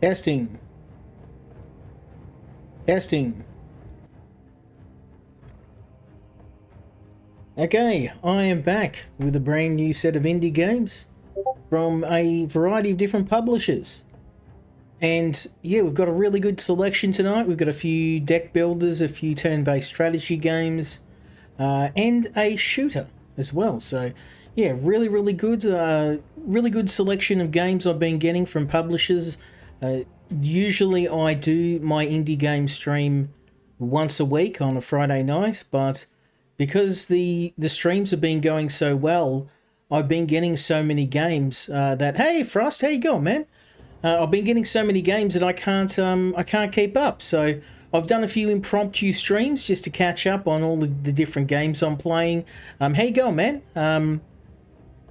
Testing. Testing. Okay, I am back with a brand new set of indie games from a variety of different publishers. And yeah, we've got a really good selection tonight. We've got a few deck builders, a few turn-based strategy games, and a shooter as well. So yeah, really good selection of games I've been getting from publishers. Usually I do my indie game stream once a week on a Friday night, but because the streams have been going so well, I've been getting so many games that hey Frost, how you going, man? I've been getting so many games that I can't keep up. So I've done a few impromptu streams just to catch up on all the different games I'm playing. How you going, man?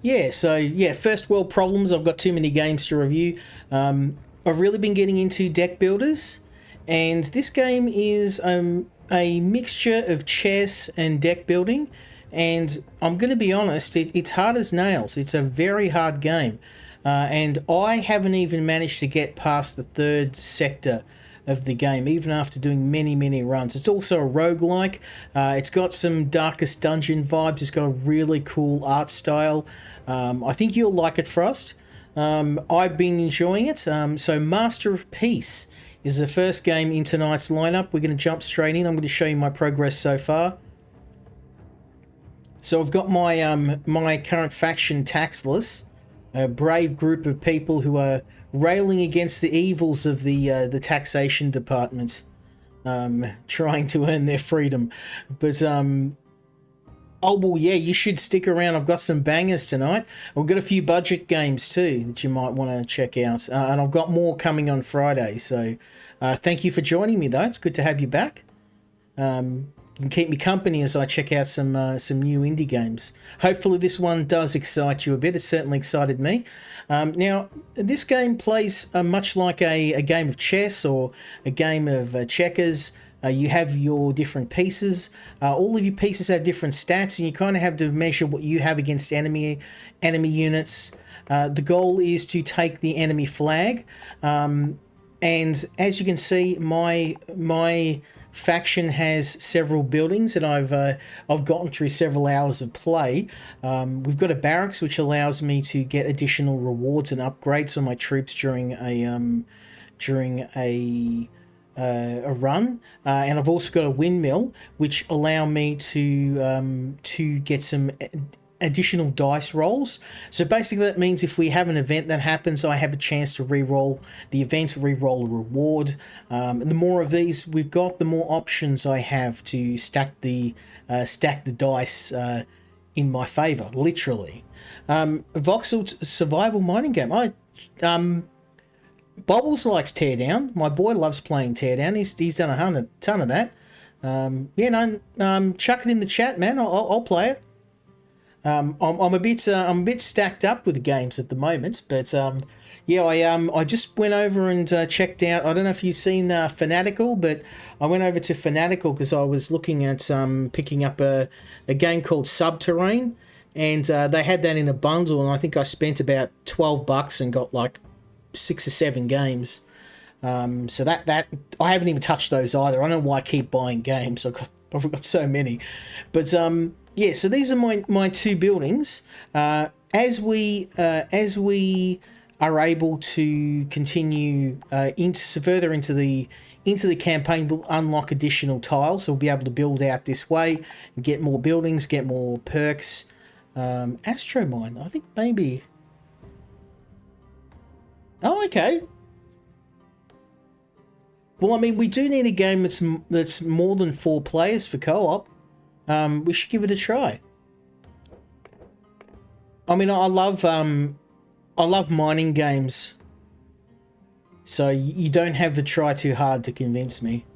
Yeah, so yeah, first world problems. I've got too many games to review. I've really been getting into deck builders, and this game is a mixture of chess and deck building. And I'm going to be honest, it's hard as nails. It's a very hard game. And I haven't even managed to get past the third sector of the game, even after doing many runs. It's also a roguelike. It's got some Darkest Dungeon vibes. It's got a really cool art style. I think you'll like it, Frost. I've been enjoying it. So Master of Peace is the first game in tonight's lineup. We're going to jump straight in. I'm going to show you my progress so far. So I've got my my current faction, Taxless, a brave group of people who are railing against the evils of the taxation department, trying to earn their freedom. But oh well, yeah, you should stick around. I've got some bangers tonight. I've got a few budget games too that you might want to check out, and I've got more coming on Friday. So thank you for joining me, though. It's good to have you back. You can keep me company as I check out some new indie games. Hopefully this one does excite you a bit. It certainly excited me. Now, this game plays much like a game of chess or a game of checkers. You have your different pieces. All of your pieces have different stats, and you kind of have to measure what you have against enemy units. The goal is to take the enemy flag. And as you can see, my faction has several buildings that I've gotten through several hours of play. We've got a barracks which allows me to get additional rewards and upgrades on my troops during a run, and I've also got a windmill which allow me to get some additional dice rolls. So basically that means if we have an event that happens, I have a chance to re-roll the event, re-roll a reward. And the more of these we've got, the more options I have to stack the dice in my favor, literally. Voxel survival mining game. Bobbles likes Teardown. My boy loves playing Teardown. He's done a ton of that. Chuck it in the chat, man. I'll play it. I'm a bit stacked up with the games at the moment, but I just went over and checked out. I don't know if you've seen Fanatical, but I went over to Fanatical because I was looking at picking up a game called Subterrane, and they had that in a bundle, and I think I spent about $12 and got like 6 or 7 games. So that I haven't even touched those either. I don't know why I keep buying games. I've got so many, but yeah, so these are my two buildings. As we are able to continue further into the campaign, we'll unlock additional tiles. So we'll be able to build out this way and get more buildings, get more perks. Astromine, I think maybe. Oh, okay. Well, I mean, we do need a game that's more than 4 players for co-op. We should give it a try. I mean, I love mining games, so you don't have to try too hard to convince me.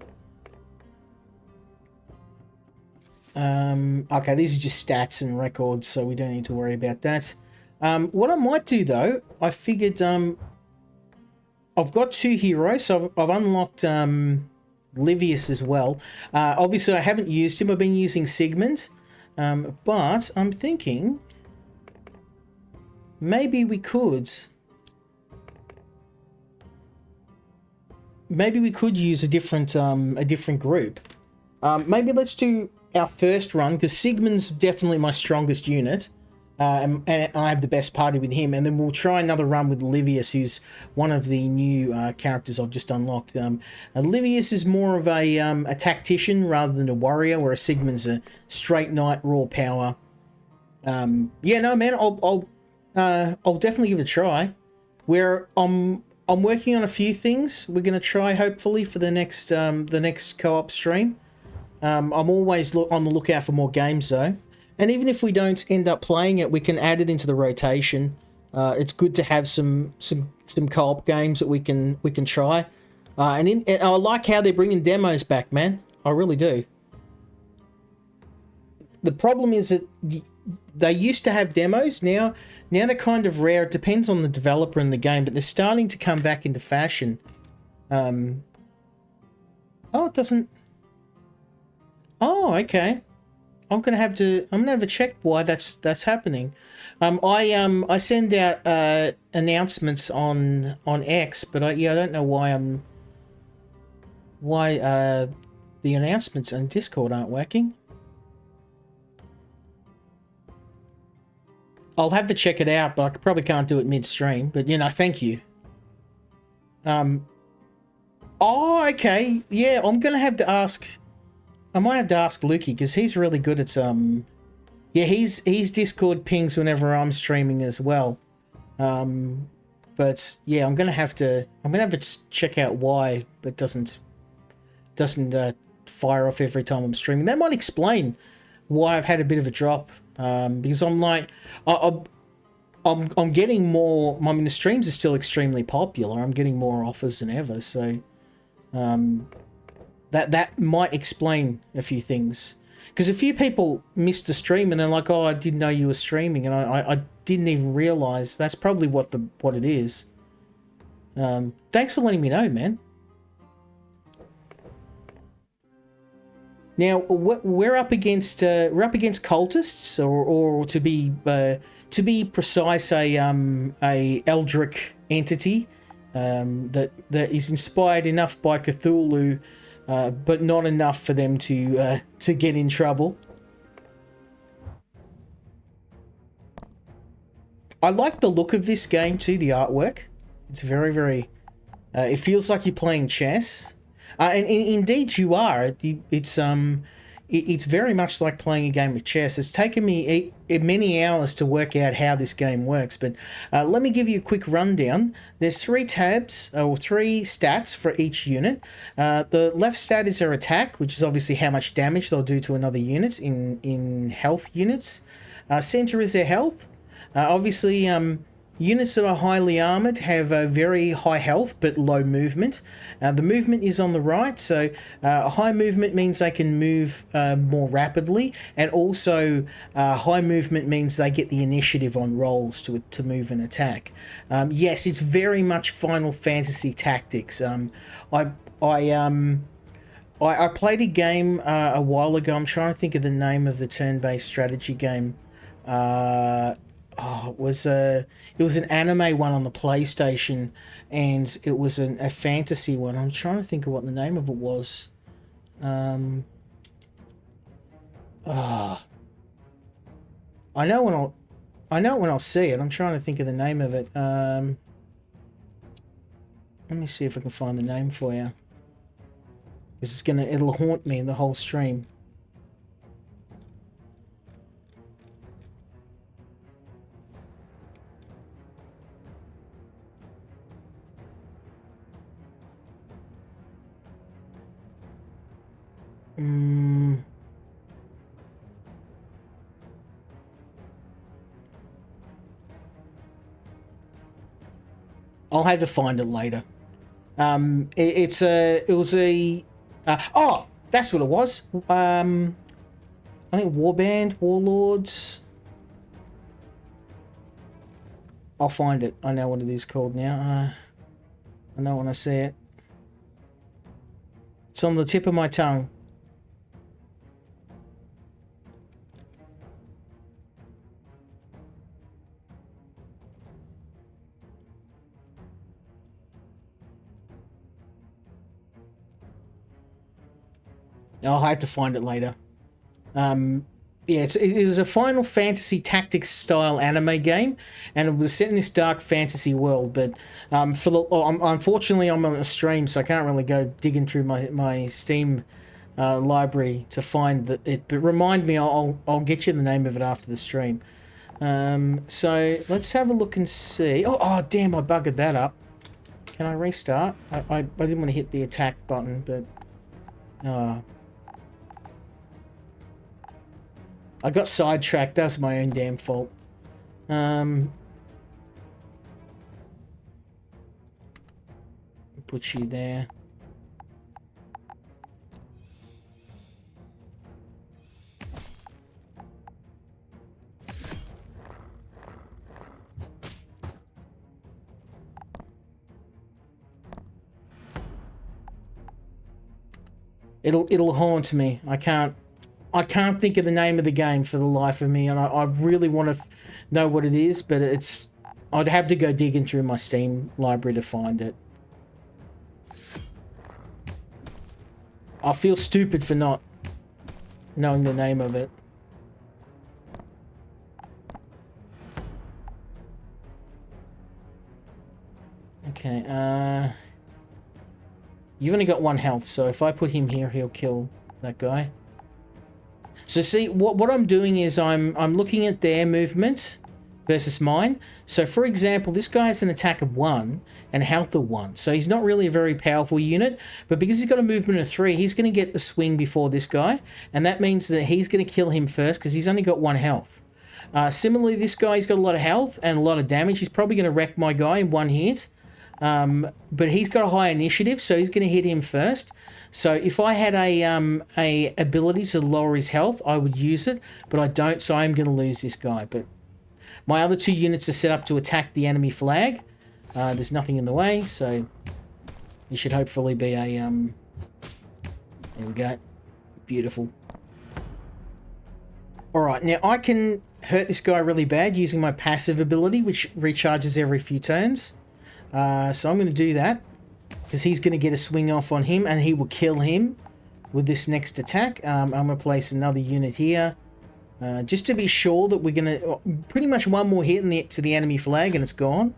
Okay, these are just stats and records, so we don't need to worry about that. What I might do though, I figured I've got 2 heroes, so I've unlocked Livius as well. Obviously, I haven't used him. I've been using Sigmund, but I'm thinking maybe we could maybe we could use a different group. Maybe let's do our first run, because Sigmund's definitely my strongest unit. And I have the best party with him, and then we'll try another run with Livius, who's one of the new characters I've just unlocked. Livius is more of a tactician rather than a warrior, whereas Sigmund's a straight knight, raw power. Yeah, no, man, I'll definitely give it a try. I'm working on a few things. We're gonna try hopefully for the next co-op stream. I'm always on the lookout for more games though. And even if we don't end up playing it, we can add it into the rotation. It's good to have some co-op games that we can try. And I like how they're bringing demos back, man. I really do. The problem is that they used to have demos. Now they're kind of rare. It depends on the developer and the game, but they're starting to come back into fashion. Oh, it doesn't. Oh, okay. I'm gonna have to check why that's happening. I send out announcements on X, but I don't know why the announcements on Discord aren't working. I'll have to check it out, but I probably can't do it midstream. But thank you. Oh, okay. Yeah, I'm gonna have to ask. I might have to ask Lukey, because he's really good at yeah, he's Discord pings whenever I'm streaming as well. But yeah, I'm gonna have to check out why it doesn't fire off every time I'm streaming. That might explain why I've had a bit of a drop. Because I'm like, I'm getting more. I mean, the streams are still extremely popular. I'm getting more offers than ever. So, that might explain a few things. Because a few people missed the stream and they're like, "Oh, I didn't know you were streaming," and I didn't even realize. That's probably what it is. Thanks for letting me know, man. Now we're up against cultists, or to be precise, a Eldritch entity that is inspired enough by Cthulhu, but not enough for them to get in trouble. I like the look of this game too. The artwork, it's very, very. It feels like you're playing chess. And indeed you are. It's very much like playing a game of chess. It's taken me many hours to work out how this game works, but let me give you a quick rundown. There's 3 tabs, or 3 stats for each unit. The left stat is their attack, which is obviously how much damage they'll do to another unit in health units. Center is their health. Obviously, units that are highly armoured have a very high health but low movement. The movement is on the right, so high movement means they can move more rapidly, and also high movement means they get the initiative on rolls to move and attack. Yes, it's very much Final Fantasy Tactics. I played a game a while ago. I'm trying to think of the name of the turn-based strategy game. It was an anime one on the PlayStation, and it was a fantasy one. I'm trying to think of what the name of it was. I know when I'll see it. I'm trying to think of the name of it. Let me see if I can find the name for you. It'll haunt me in the whole stream. I'll have to find it later. That's what it was. I think Warband, Warlords. I'll find it. I know what it is called now. I know when I see it. It's on the tip of my tongue. I'll have to find it later. Yeah, it is a Final Fantasy Tactics style anime game, and it was set in this dark fantasy world. But unfortunately, I'm on a stream, so I can't really go digging through my Steam library to find it. But remind me, I'll get you the name of it after the stream. So let's have a look and see. Oh damn! I buggered that up. Can I restart? I didn't want to hit the attack button, but I got sidetracked. That was my own damn fault. Put you there. It'll haunt me. I can't think of the name of the game for the life of me, and I really want to know what it is, but I'd have to go digging through my Steam library to find it. I feel stupid for not knowing the name of it. Okay, you've only got 1 health, so if I put him here, he'll kill that guy. So see, what I'm doing is I'm looking at their movements versus mine. So for example, this guy has an attack of 1 and health of 1. So he's not really a very powerful unit, but because he's got a movement of 3, he's going to get the swing before this guy. And that means that he's going to kill him first because he's only got 1 health. Similarly, this guy's got a lot of health and a lot of damage. He's probably going to wreck my guy in 1 hit. But he's got a high initiative, so he's going to hit him first. So if I had a ability to lower his health, I would use it, but I don't, so I'm going to lose this guy. But my other 2 units are set up to attack the enemy flag. There's nothing in the way, so it should hopefully be a... there we go. Beautiful. Alright, now I can hurt this guy really bad using my passive ability, which recharges every few turns. So I'm going to do that, because he's going to get a swing off on him, and he will kill him with this next attack. I'm going to place another unit here, just to be sure that we're going to... pretty much 1 more hit to the enemy flag, and it's gone.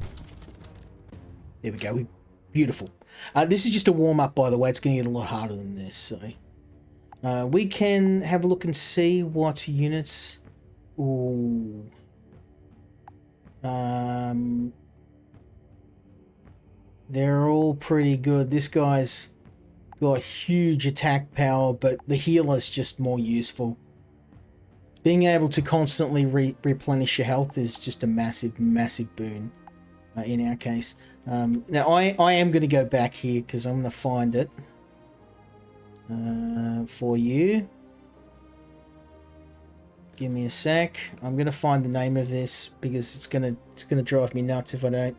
There we go. Beautiful. This is just a warm-up, by the way. It's going to get a lot harder than this. So we can have a look and see what units... Ooh. They're all pretty good. This guy's got huge attack power, but the healer's just more useful. Being able to constantly replenish your health is just a massive, massive boon in our case. Now, I am going to go back here because I'm going to find it for you. Give me a sec. I'm going to find the name of this because it's going to drive me nuts if I don't.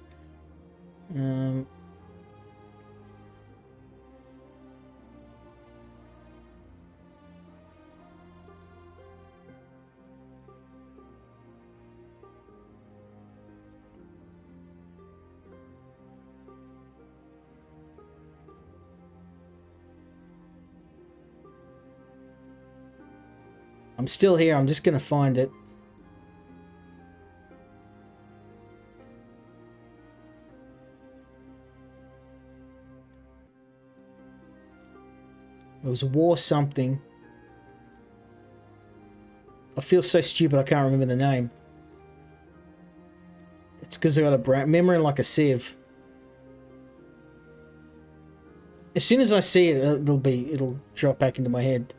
I'm still here. I'm just going to find it. It was war something. I feel so stupid I can't remember the name. It's because I got a memory like a sieve. As soon as I see it, it'll drop back into my head.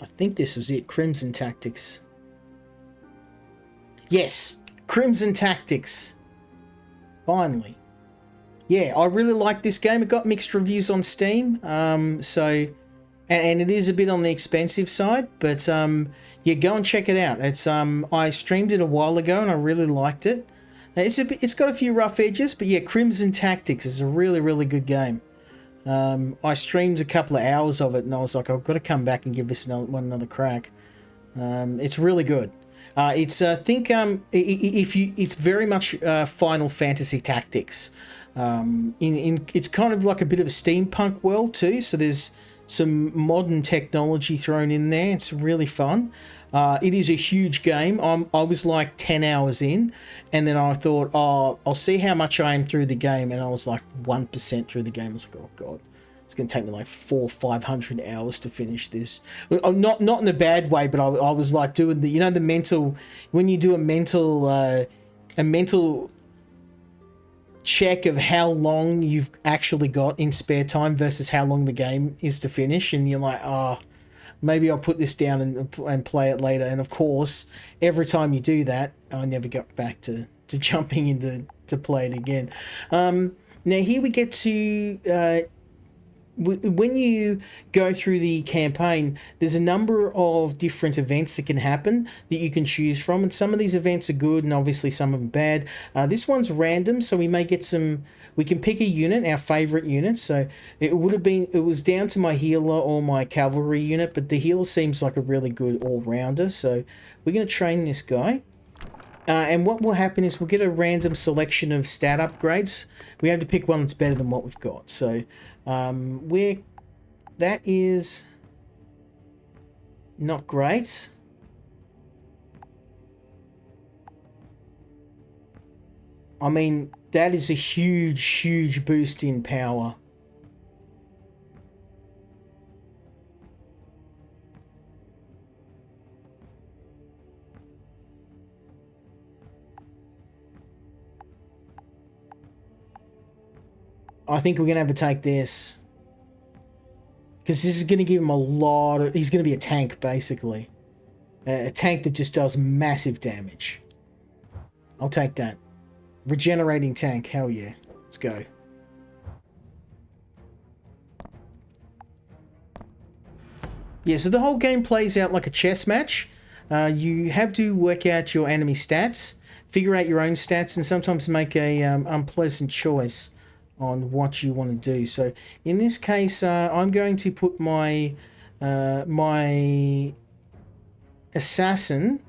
I think this was it. Crimson Tactics. Yes! Crimson Tactics. Finally. Yeah, I really like this game. It got mixed reviews on Steam. And it is a bit on the expensive side, but yeah, go and check it out. It's I streamed it a while ago and I really liked it. It's got a few rough edges, but yeah, Crimson Tactics is a really, really good game. I streamed a couple of hours of it and I was like, I've got to come back and give this another crack. It's really good. It's very much Final Fantasy Tactics. It's kind of like a bit of a steampunk world too, so there's some modern technology thrown in there. It's really fun. It is a huge game. I was like 10 hours in, and then I thought, oh, I'll see how much I am through the game, and I was like 1% through the game. I was like, oh god, it's going to take me like 500 hours to finish this. Not in a bad way, but I was like doing the, the mental, when you do a mental check of how long you've actually got in spare time versus how long the game is to finish, and you're like, oh, maybe I'll put this down and play it later. And of course, every time you do that, I never got back to jumping into to play it again. Now here we get to when you go through the campaign, there's a number of different events that can happen that you can choose from, and some of these events are good and obviously some of them bad. This one's random, so we may get we can pick a unit, our favorite unit. So it was down to my healer or my cavalry unit, but the healer seems like a really good all-rounder, so we're going to train this guy. And what will happen is we'll get a random selection of stat upgrades. We have to pick one that's better than what we've got. So that is not great. I mean, that is a huge boost in power. I think we're going to have to take this. Because this is going to give him a lot of... He's going to be a tank, basically. A tank that just does massive damage. I'll take that. Regenerating tank, hell yeah. Let's go. Yeah, so the whole game plays out like a chess match. You have to work out your enemy stats, figure out your own stats, and sometimes make a unpleasant choice on what you want to do. So in this case, I'm going to put my my assassin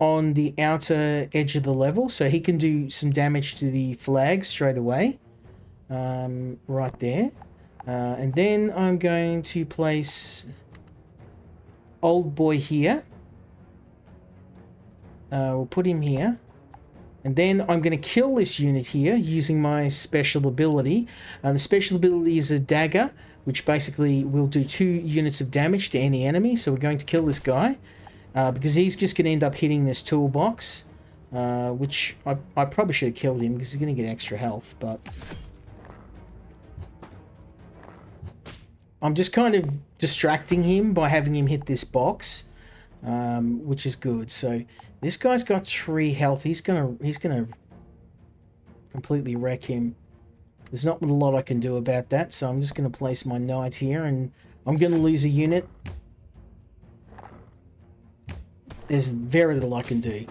on the outer edge of the level, so he can do some damage to the flag straight away, right there. And then I'm going to place old boy here. We'll put him here. And then I'm going to kill this unit here using my special ability. The special ability is a dagger, which basically will do 2 units of damage to any enemy. So we're going to kill this guy, because he's just going to end up hitting this toolbox, which I probably should have killed him because he's going to get extra health. But I'm just kind of distracting him by having him hit this box, which is good. So this guy's got 3 health. He's gonna completely wreck him. There's not a lot I can do about that, so I'm just gonna place my knight here, and I'm gonna lose a unit. There's very little I can do.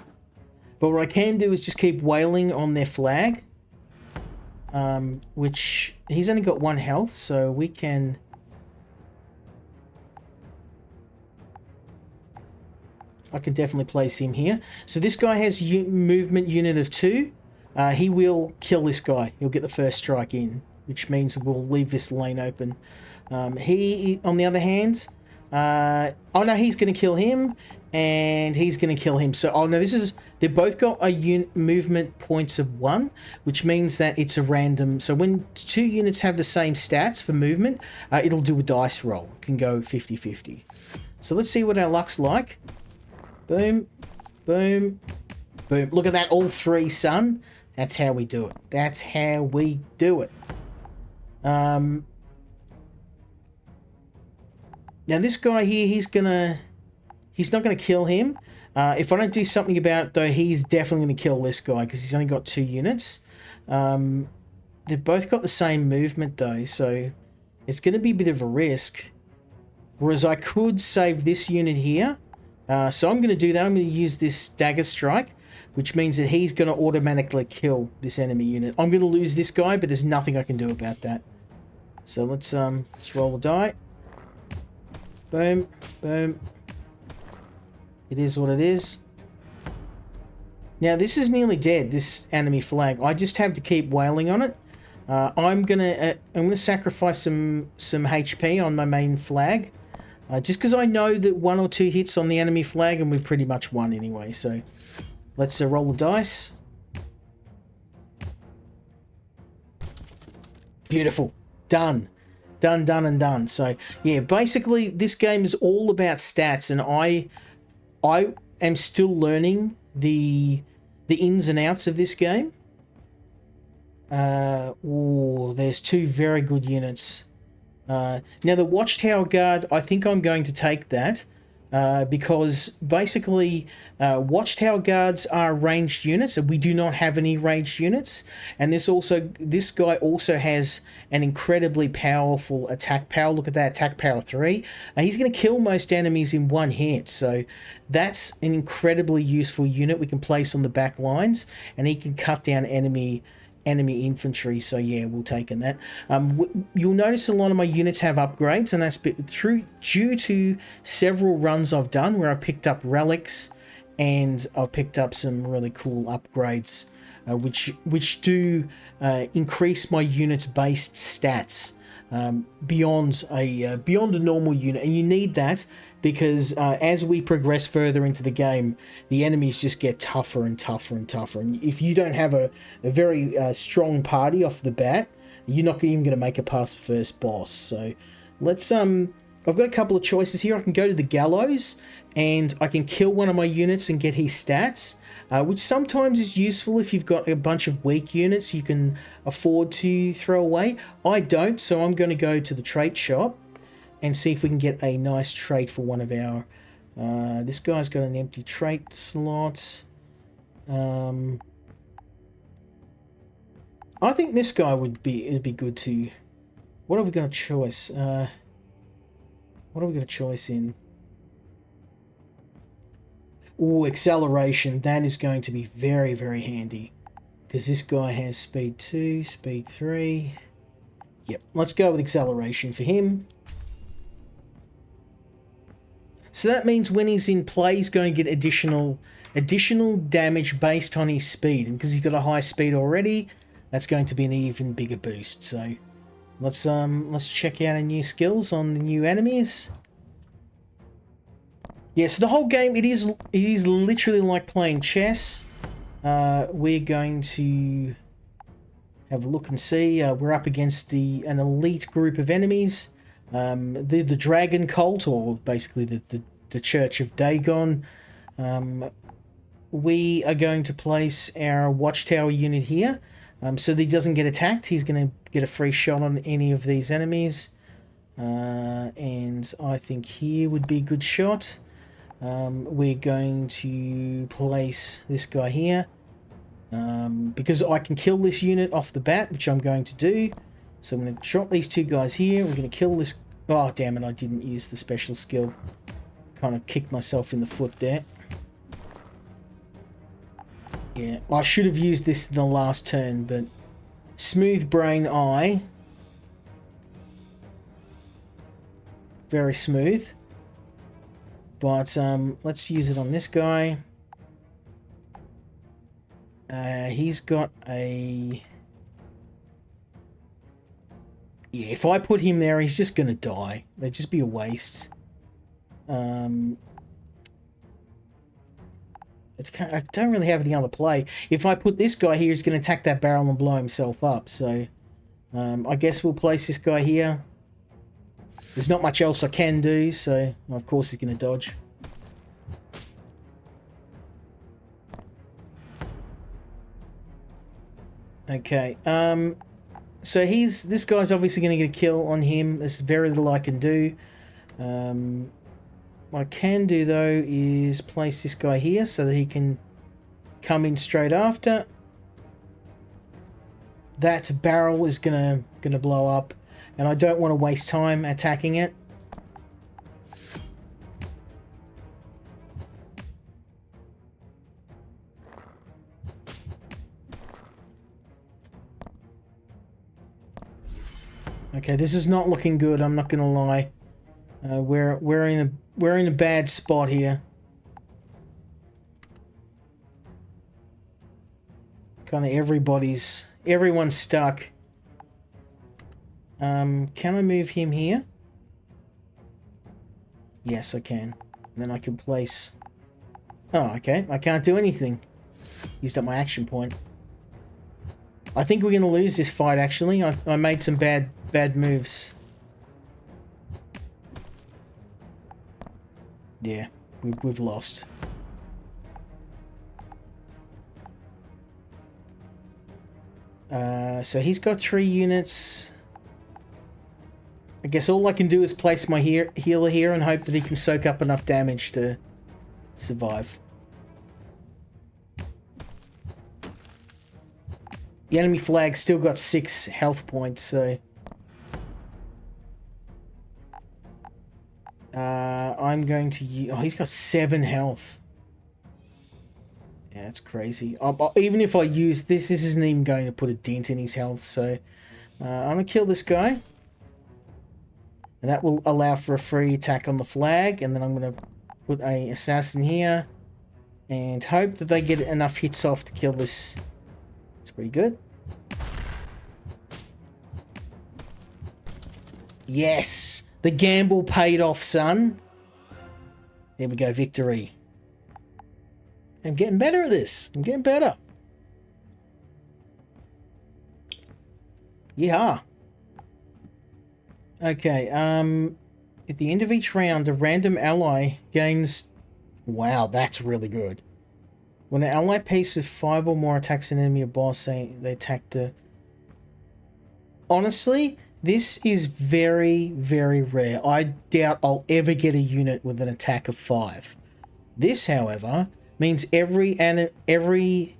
But what I can do is just keep wailing on their flag, which he's only got 1 health, so we can... I can definitely place him here. So this guy has movement unit of 2. He will kill this guy. He'll get the first strike in, which means we'll leave this lane open. He, on the other hand, oh no, he's going to kill him, and he's going to kill him. So, oh no, they've both got a movement points of 1, which means that it's a random. So when 2 units have the same stats for movement, it'll do a dice roll. It can go 50-50. So let's see what our luck's like. Boom, boom, boom. Look at that, all 3, son. That's how we do it. That's how we do it. Now this guy here, he's not gonna kill him. If I don't do something about it, though, he's definitely going to kill this guy because he's only got 2 units. They've both got the same movement, though, so it's going to be a bit of a risk. Whereas I could save this unit here. So I'm going to do that. I'm going to use this dagger strike, which means that he's going to automatically kill this enemy unit. I'm going to lose this guy, but there's nothing I can do about that. So let's roll a die. Boom, boom. It is what it is. Now this is nearly dead, this enemy flag. I just have to keep wailing on it. I'm gonna sacrifice some HP on my main flag, just because I know that 1 or 2 hits on the enemy flag and we pretty much won anyway. So let's roll the dice. Beautiful, done. Done, done, and done. So yeah, basically this game is all about stats, and I am still learning the ins and outs of this game. There's 2 very good units. Now the Watchtower Guard, I think I'm going to take that. Because basically Watchtower Guards are ranged units, and we do not have any ranged units. And this guy also has an incredibly powerful attack power. Look at that, attack power 3. He's going to kill most enemies in 1 hit, so that's an incredibly useful unit we can place on the back lines, and he can cut down enemy infantry. So yeah, we'll take in that. You'll notice a lot of my units have upgrades, and that's due to several runs I've done where I picked up relics, and I've picked up some really cool upgrades, which do increase my unit's based stats beyond a normal unit, and you need that. Because as we progress further into the game, the enemies just get tougher and tougher and tougher. And if you don't have a very strong party off the bat, you're not even going to make it past the first boss. So let's I've got a couple of choices here. I can go to the gallows and I can kill one of my units and get his stats, which sometimes is useful if you've got a bunch of weak units you can afford to throw away. I don't, so I'm going to go to the trait shop and see if we can get a nice trait for one of our... this guy's got an empty trait slot. I think this guy it'd be good to... What have we got a choice? What have we got a choice in? Oh, acceleration. That is going to be very, very handy. Because this guy has speed 2, speed 3. Yep, let's go with acceleration for him. So that means when he's in play, he's going to get additional damage based on his speed. And because he's got a high speed already, that's going to be an even bigger boost. So let's check out our new skills on the new enemies. Yeah, so the whole game, it is literally like playing chess. We're going to have a look and see. We're up against an elite group of enemies. The Dragon Cult, or basically the Church of Dagon. We are going to place our Watchtower unit here, so that he doesn't get attacked. He's going to get a free shot on any of these enemies, and I think here would be a good shot. We're going to place this guy here, because I can kill this unit off the bat, which I'm going to do. So I'm going to drop these 2 guys here. We're going to kill this... Oh, damn it, I didn't use the special skill. Kind of kicked myself in the foot there. Yeah, I should have used this in the last turn, but... Smooth Brain Eye. Very smooth. But, let's use it on this guy. He's got a... Yeah, if I put him there, he's just going to die. That'd just be a waste. I don't really have any other play. If I put this guy here, he's going to attack that barrel and blow himself up. So, I guess we'll place this guy here. There's not much else I can do, so of course he's going to dodge. Okay, so this guy's obviously going to get a kill on him. There's very little I can do. What I can do though is place this guy here so that he can come in straight after. That barrel is gonna blow up, and I don't want to waste time attacking it. Okay, this is not looking good. I'm not gonna lie. We're in a bad spot here. Kind of everyone's stuck. Can I move him here? Yes, I can. And then I can place. Oh, okay. I can't do anything. Used up my action point. I think we're gonna lose this fight. Actually, I made some bad moves. Yeah, we've lost. So he's got 3 units. I guess all I can do is place my healer here and hope that he can soak up enough damage to survive. The enemy flag still got 6 health points, so... I'm going to use... Oh, he's got 7 health. Yeah, that's crazy. Even if I use this, this isn't even going to put a dent in his health, so... I'm going to kill this guy. And that will allow for a free attack on the flag, and then I'm going to put a assassin here. And hope that they get enough hits off to kill this. It's pretty good. Yes! The gamble paid off, son. There we go, victory. I'm getting better at this. I'm getting better. Yeah. Okay, at the end of each round, a random ally gains... Wow, that's really good. When an ally places 5 or more attacks an enemy or boss, they attack the... Honestly, this is very, very rare. I doubt I'll ever get a unit with an attack of 5. This, however, means every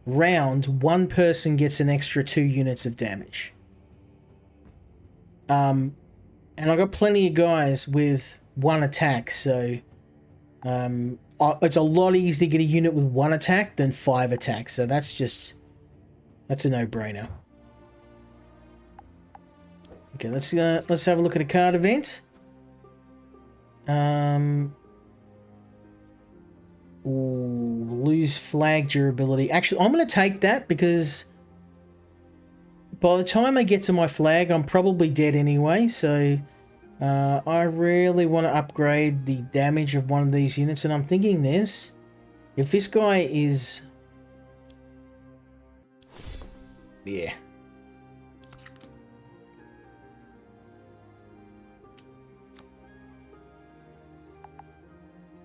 round, one person gets an extra 2 units of damage. And I got plenty of guys with 1 attack, so... it's a lot easier to get a unit with 1 attack than 5 attacks, so that's a no-brainer. Okay, let's have a look at a card event. Lose flag durability. Actually, I'm going to take that because by the time I get to my flag, I'm probably dead anyway, so... I really want to upgrade the damage of one of these units, and I'm thinking this. If this guy is... Yeah.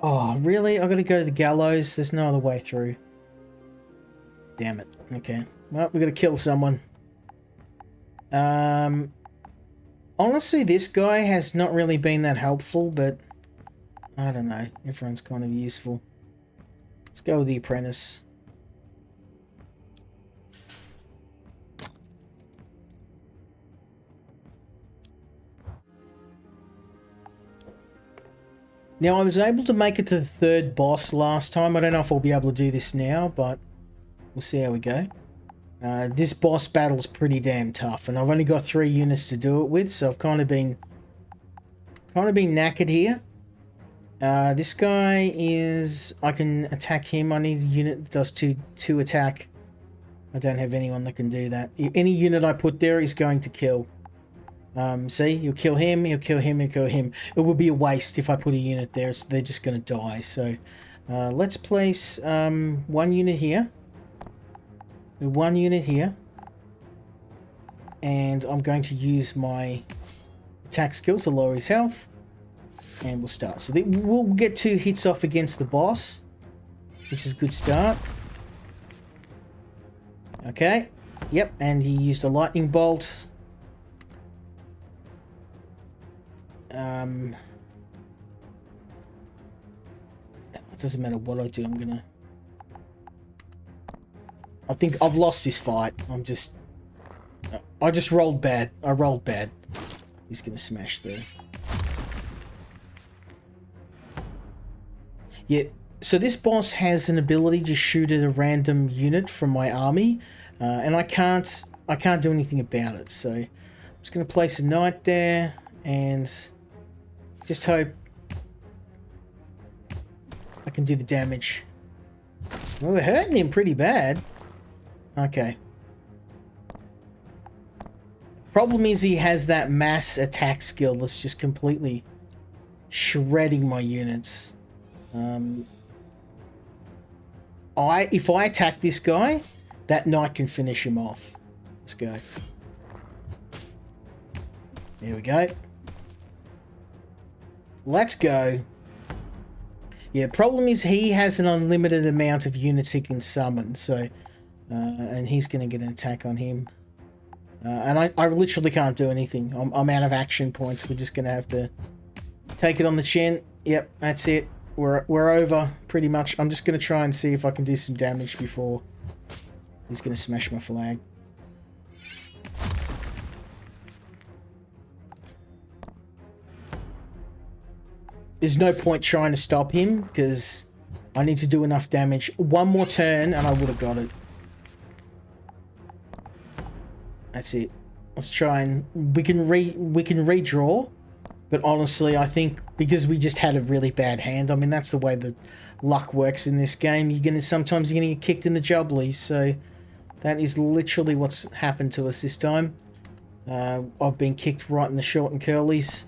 Oh, really? I gotta go to the gallows? There's no other way through. Damn it. Okay. Well, we gotta kill someone. Honestly, this guy has not really been that helpful, but I don't know. Everyone's kind of useful. Let's go with the apprentice. Now, I was able to make it to the 3rd boss last time. I don't know if I'll be able to do this now, but we'll see how we go. This boss battle is pretty damn tough, and I've only got 3 units to do it with, so I've kind of been knackered here. This guy is... I can attack him. I need a unit that does two attack. I don't have anyone that can do that. Any unit I put there is going to kill. See, you'll kill him, he'll kill him, he'll kill him. It would be a waste if I put a unit there, so they're just going to die. So let's place 1 unit here. 1 unit here, and I'm going to use my attack skill to lower his health, and we'll start. So we'll get 2 hits off against the boss, which is a good start. Okay, yep, and he used a lightning bolt. doesn't matter what I do, I'm gonna... I think I've lost this fight. I just rolled bad. I rolled bad. He's gonna smash there. Yeah, so this boss has an ability to shoot at a random unit from my army, and I can't do anything about it. So I'm just gonna place a knight there and just hope I can do the damage. Well, we're hurting him pretty bad. Okay. Problem is he has that mass attack skill that's just completely shredding my units. If I attack this guy, that knight can finish him off. Let's go. There we go. Let's go. Yeah, problem is he has an unlimited amount of units he can summon, so... and he's going to get an attack on him. And I literally can't do anything. I'm out of action points. We're just going to have to take it on the chin. Yep, that's it. We're over, pretty much. I'm just going to try and see if I can do some damage before he's going to smash my flag. There's no point trying to stop him, because I need to do enough damage. One more turn, and I would have got it. That's it. Let's try and... We can redraw. But honestly, I think because we just had a really bad hand, I mean, that's the way that luck works in this game. Sometimes you're going to get kicked in the jubblies. So that is literally what's happened to us this time. I've been kicked right in the short and curlies.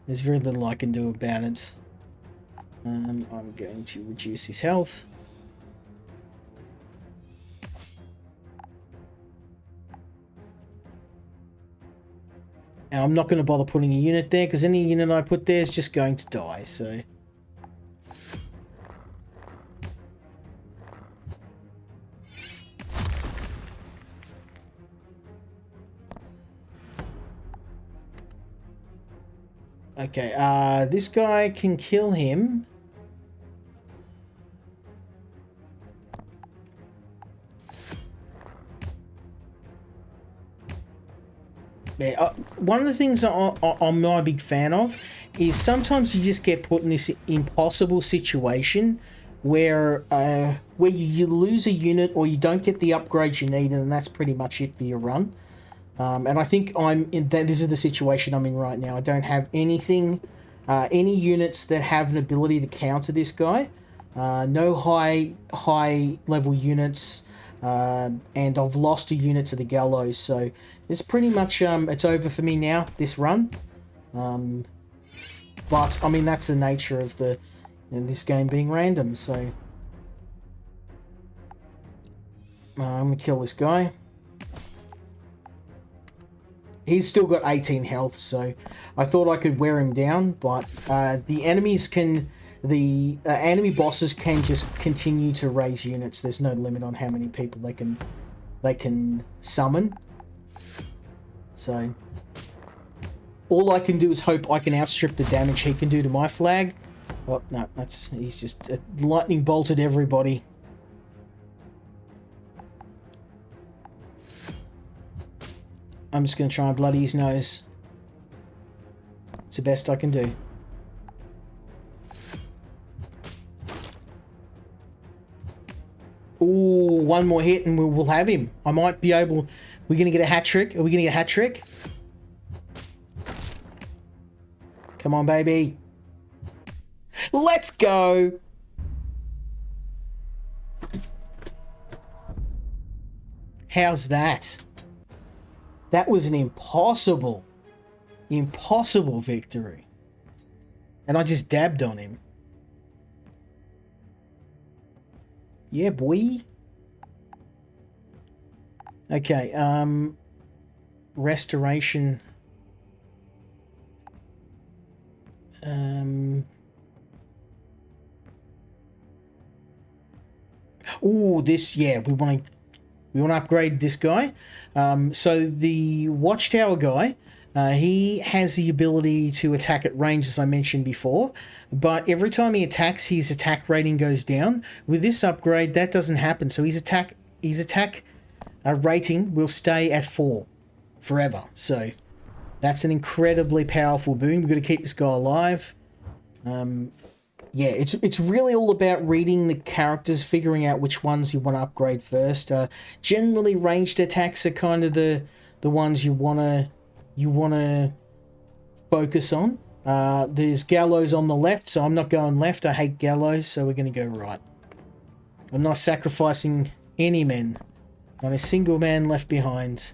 There's very little I can do about it. I'm going to reduce his health. Now, I'm not going to bother putting a unit there, because any unit I put there is just going to die, so... Okay, this guy can kill him. Yeah, one of the things I'm not a big fan of is sometimes you just get put in this impossible situation where you lose a unit or you don't get the upgrades you need, and that's pretty much it for your run. And I think this is the situation I'm in right now. I don't have anything, any units that have an ability to counter this guy. No high level units. And I've lost a unit to the gallows, so it's pretty much it's over for me now, this run. But I mean, that's the nature of this game being random. So I'm gonna kill this guy. He's still got 18 health, so I thought I could wear him down, but the enemy bosses can just continue to raise units. There's no limit on how many people they can summon. So all I can do is hope I can outstrip the damage he can do to my flag. Oh no, he's just lightning bolted everybody. I'm just going to try and bloody his nose. It's the best I can do. Ooh, one more hit and we'll have him. I might be able... We're going to get a hat trick. Are we going to get a hat trick? Come on, baby. Let's go. How's that? That was an impossible victory. And I just dabbed on him. Yeah, boy. Okay, restoration. Ooh, this, yeah, we want to upgrade this guy. So the watchtower guy, He has the ability to attack at range, as I mentioned before, but every time he attacks, his attack rating goes down. With this upgrade, that doesn't happen, so his attack rating will stay at 4 forever. So that's an incredibly powerful boon. We've got to keep this guy alive. Yeah, it's really all about reading the characters, figuring out which ones you want to upgrade first. Generally, ranged attacks are kind of the ones you wanna focus on. There's gallows on the left, so I'm not going left. I hate gallows, so we're gonna go right. I'm not sacrificing any men. Not a single man left behind.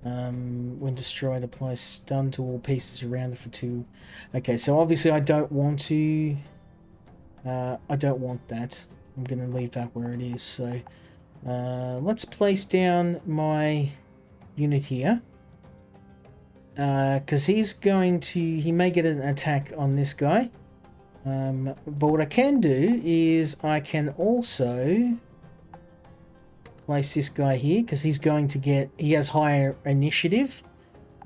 When destroyed, apply stun to all pieces around it for 2. Okay, so obviously I don't want to. I don't want that. I'm going to leave that where it is. So let's place down my unit here. Because he may get an attack on this guy. But what I can do is I can also place this guy here because he has higher initiative.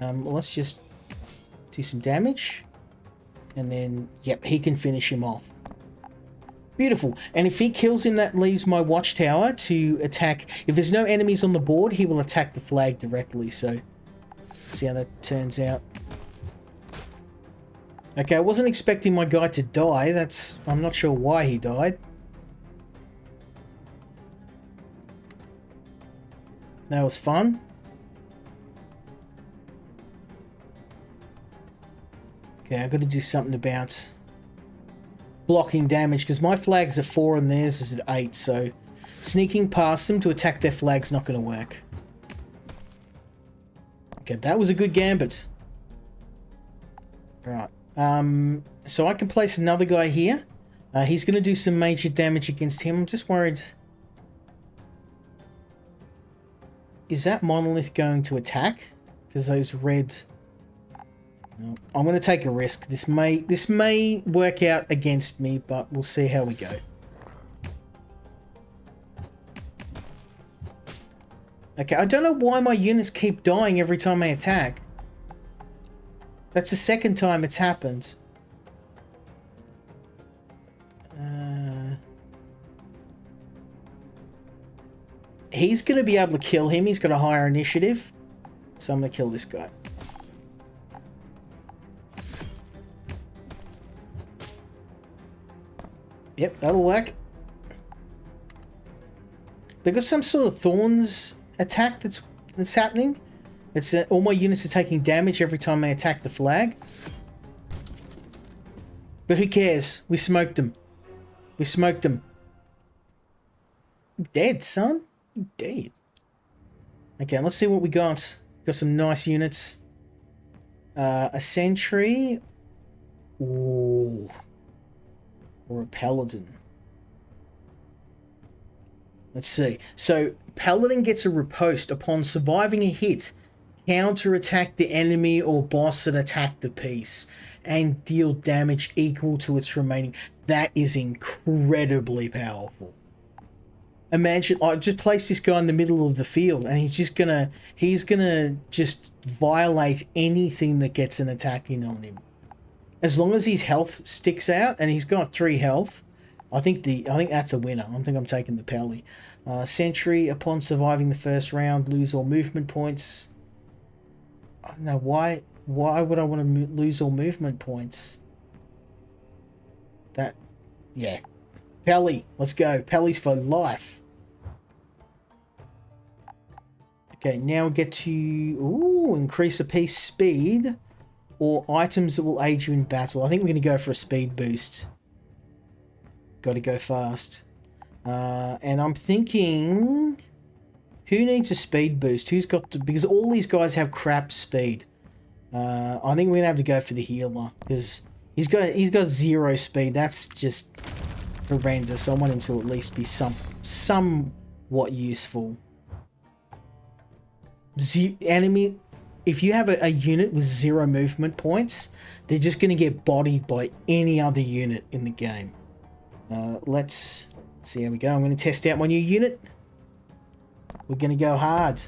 Let's just do some damage. And then, yep, he can finish him off. Beautiful. And if he kills him, that leaves my watchtower to attack. If there's no enemies on the board, he will attack the flag directly. So, see how that turns out. Okay, I wasn't expecting my guy to die. I'm not sure why he died. That was fun. Okay, I've got to do something about blocking damage because my flag's at 4 and theirs is at 8, so sneaking past them to attack their flag's not going to work. Okay, that was a good gambit. Right. So I can place another guy here. He's going to do some major damage against him. I'm just worried. Is that monolith going to attack? Because those red... No. I'm going to take a risk. This may work out against me, but we'll see how we go. Okay, I don't know why my units keep dying every time I attack. That's the second time it's happened. He's going to be able to kill him. He's got a higher initiative. So I'm going to kill this guy. Yep, that'll work. They've got some sort of thorns attack that's happening. It's all my units are taking damage every time they attack the flag. But who cares? We smoked them. We smoked them. You're dead, son. You're dead. Okay, let's see what we got. Got some nice units. A sentry. Ooh. Or a paladin. Let's see. So, paladin gets a riposte upon surviving a hit. Counter-attack the enemy or boss that attacked the piece. And deal damage equal to its remaining. That is incredibly powerful. Imagine, I just place this guy in the middle of the field and he's gonna just violate anything that gets an attack in on him. As long as his health sticks out, and he's got 3 health, I think that's a winner. I think I'm taking the Pally. Sentry, upon surviving the first round, lose all movement points. No, why would I want to lose all movement points? Yeah. Pally, let's go. Pally's for life. Okay, now we get to increase a piece speed. Or items that will aid you in battle. I think we're going to go for a speed boost. Got to go fast. And I'm thinking... Who needs a speed boost? Who's got to... Because all these guys have crap speed. I think we're going to have to go for the healer. Because he's got 0 speed. That's just horrendous. I want him to at least be somewhat useful. Enemy... If you have a unit with 0 movement points, they're just going to get bodied by any other unit in the game. Let's see how we go. I'm going to test out my new unit. We're going to go hard.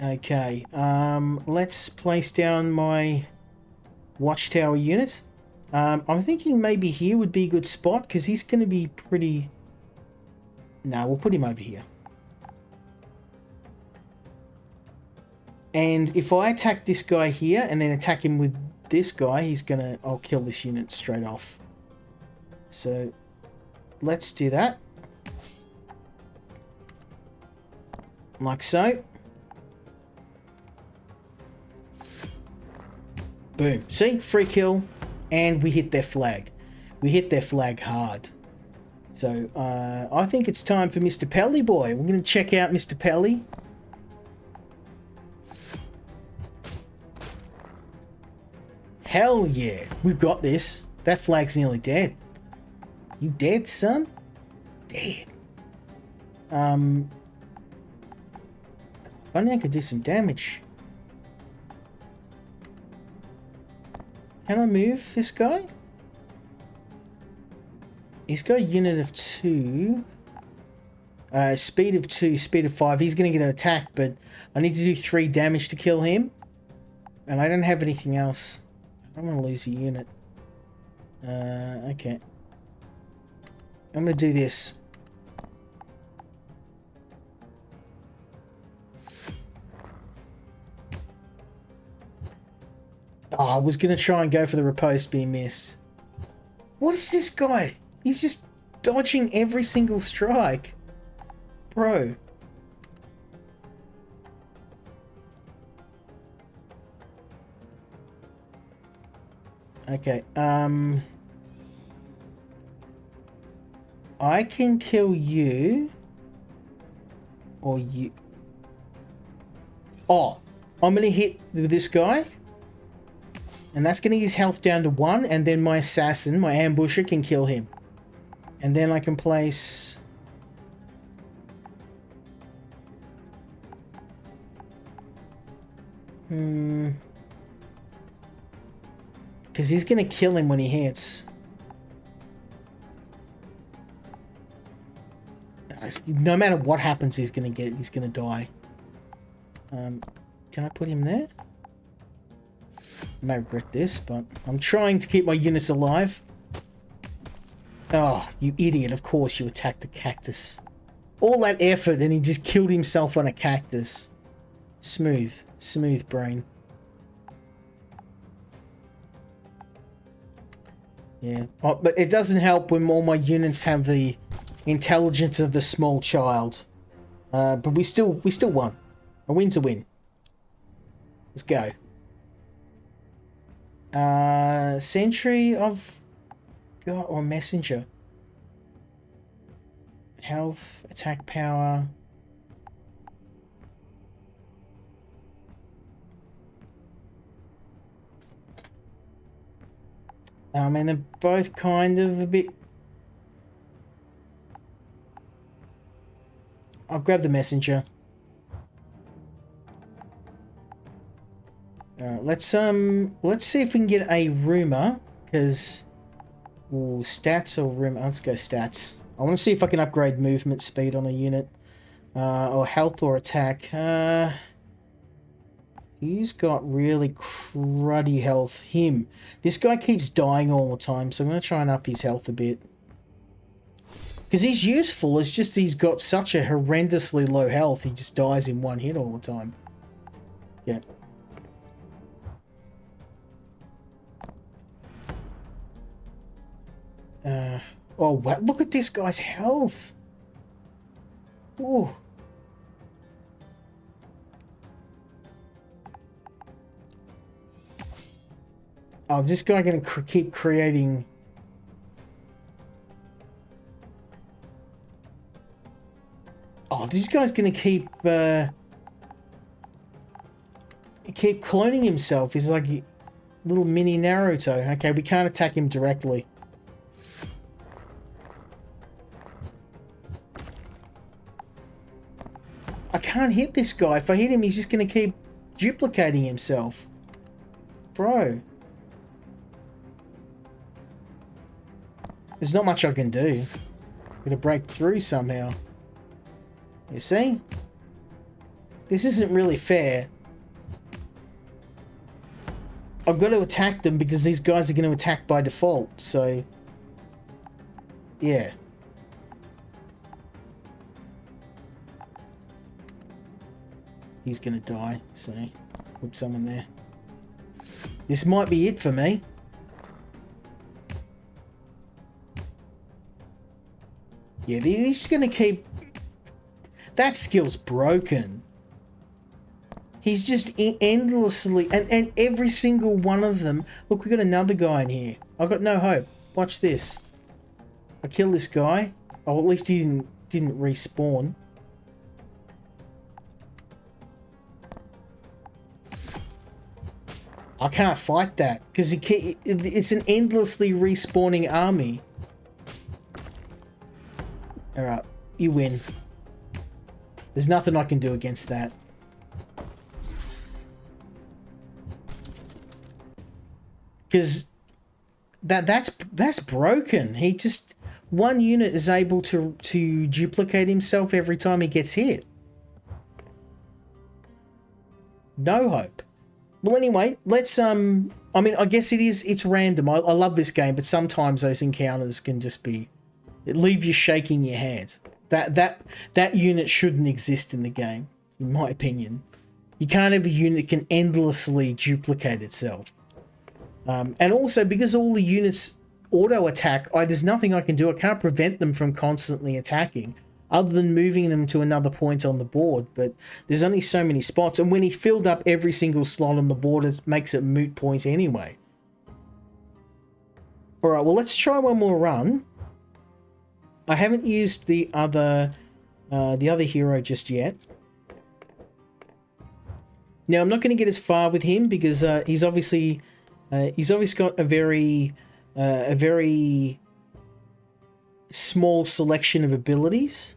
Okay, let's place down my watchtower unit. I'm thinking maybe here would be a good spot because he's going to be pretty... No, we'll put him over here. And if I attack this guy here and then attack him with this guy, he's going to... I'll kill this unit straight off. So, let's do that. Like so. Boom. See? Free kill. And we hit their flag. We hit their flag hard. So, I think it's time for Mr. Pelly Boy. We're going to check out Mr. Pelly. Hell yeah. We've got this. That flag's nearly dead. You dead, son? Dead. If only I could do some damage. Can I move this guy? He's got a unit of 2. Speed of 2, speed of 5. He's going to get an attack, but I need to do 3 damage to kill him. And I don't have anything else. I don't want to lose a unit. Okay. I'm going to do this. Oh, I was going to try and go for the riposte, but he missed. What is this guy? He's just dodging every single strike. Bro. Okay, I can kill you. Or you. Oh, I'm going to hit this guy. And that's going to get his health down to 1. And then my assassin, my ambusher, can kill him. And then I can place... Because he's going to kill him when he hits. No matter what happens, he's going to die. Can I put him there? I may regret this, but I'm trying to keep my units alive. Oh, you idiot. Of course you attacked the cactus. All that effort and he just killed himself on a cactus. Smooth. Smooth brain. Yeah. Oh, but it doesn't help when all my units have the intelligence of a small child. But we still won. A win's a win. Let's go. Sentry of God or messenger. Health, attack power. I mean, they're both kind of a bit... I'll grab the messenger. Let's see if we can get a rumor, because stats or rumor. Let's go stats. I want to see if I can upgrade movement speed on a unit, or health or attack. He's got really cruddy health. Him. This guy keeps dying all the time, so I'm going to try and up his health a bit. Because he's useful, it's just he's got such a horrendously low health, he just dies in one hit all the time. Yeah. Oh, wow, look at this guy's health. Ooh. Oh, is this guy going to keep creating... Oh, this guy's going to keep cloning himself. He's like a little mini Naruto. Okay, we can't attack him directly. I can't hit this guy. If I hit him, he's just going to keep duplicating himself. Bro. There's not much I can do. I'm going to break through somehow. You see? This isn't really fair. I've got to attack them because these guys are going to attack by default, so... yeah. He's going to die, so put someone there. This might be it for me. Yeah, he's going to keep... that skill's broken. He's just endlessly... And every single one of them... Look, we got another guy in here. I've got no hope. Watch this. I kill this guy. Oh, at least he didn't respawn. I can't fight that. Because it's an endlessly respawning army. Alright, you win. There's nothing I can do against that. Because that's broken. He just... one unit is able to duplicate himself every time he gets hit. No hope. Well, anyway, let's... I mean, I guess it's random. I love this game, but sometimes those encounters can just be... it leave you shaking your head. That unit shouldn't exist in the game, in my opinion. You can't have a unit that can endlessly duplicate itself. And also, because all the units auto-attack, there's nothing I can do. I can't prevent them from constantly attacking, other than moving them to another point on the board. But there's only so many spots, and when he filled up every single slot on the board, it makes it moot point anyway. Alright, well, let's try one more run. I haven't used the other hero just yet. Now, I'm not going to get as far with him because he's obviously got a very small selection of abilities.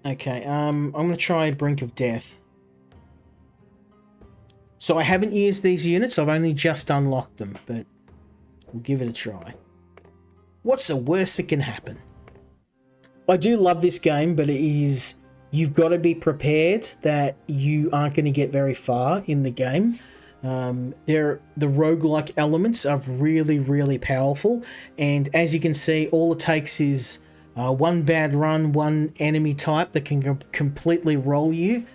Okay, I'm going to try Brink of Death. So I haven't used these units, I've only just unlocked them, but we'll give it a try. What's the worst that can happen? I do love this game, but you've got to be prepared that you aren't going to get very far in the game. The roguelike elements are really, really powerful, and as you can see, all it takes is one bad run, one enemy type that can completely roll you,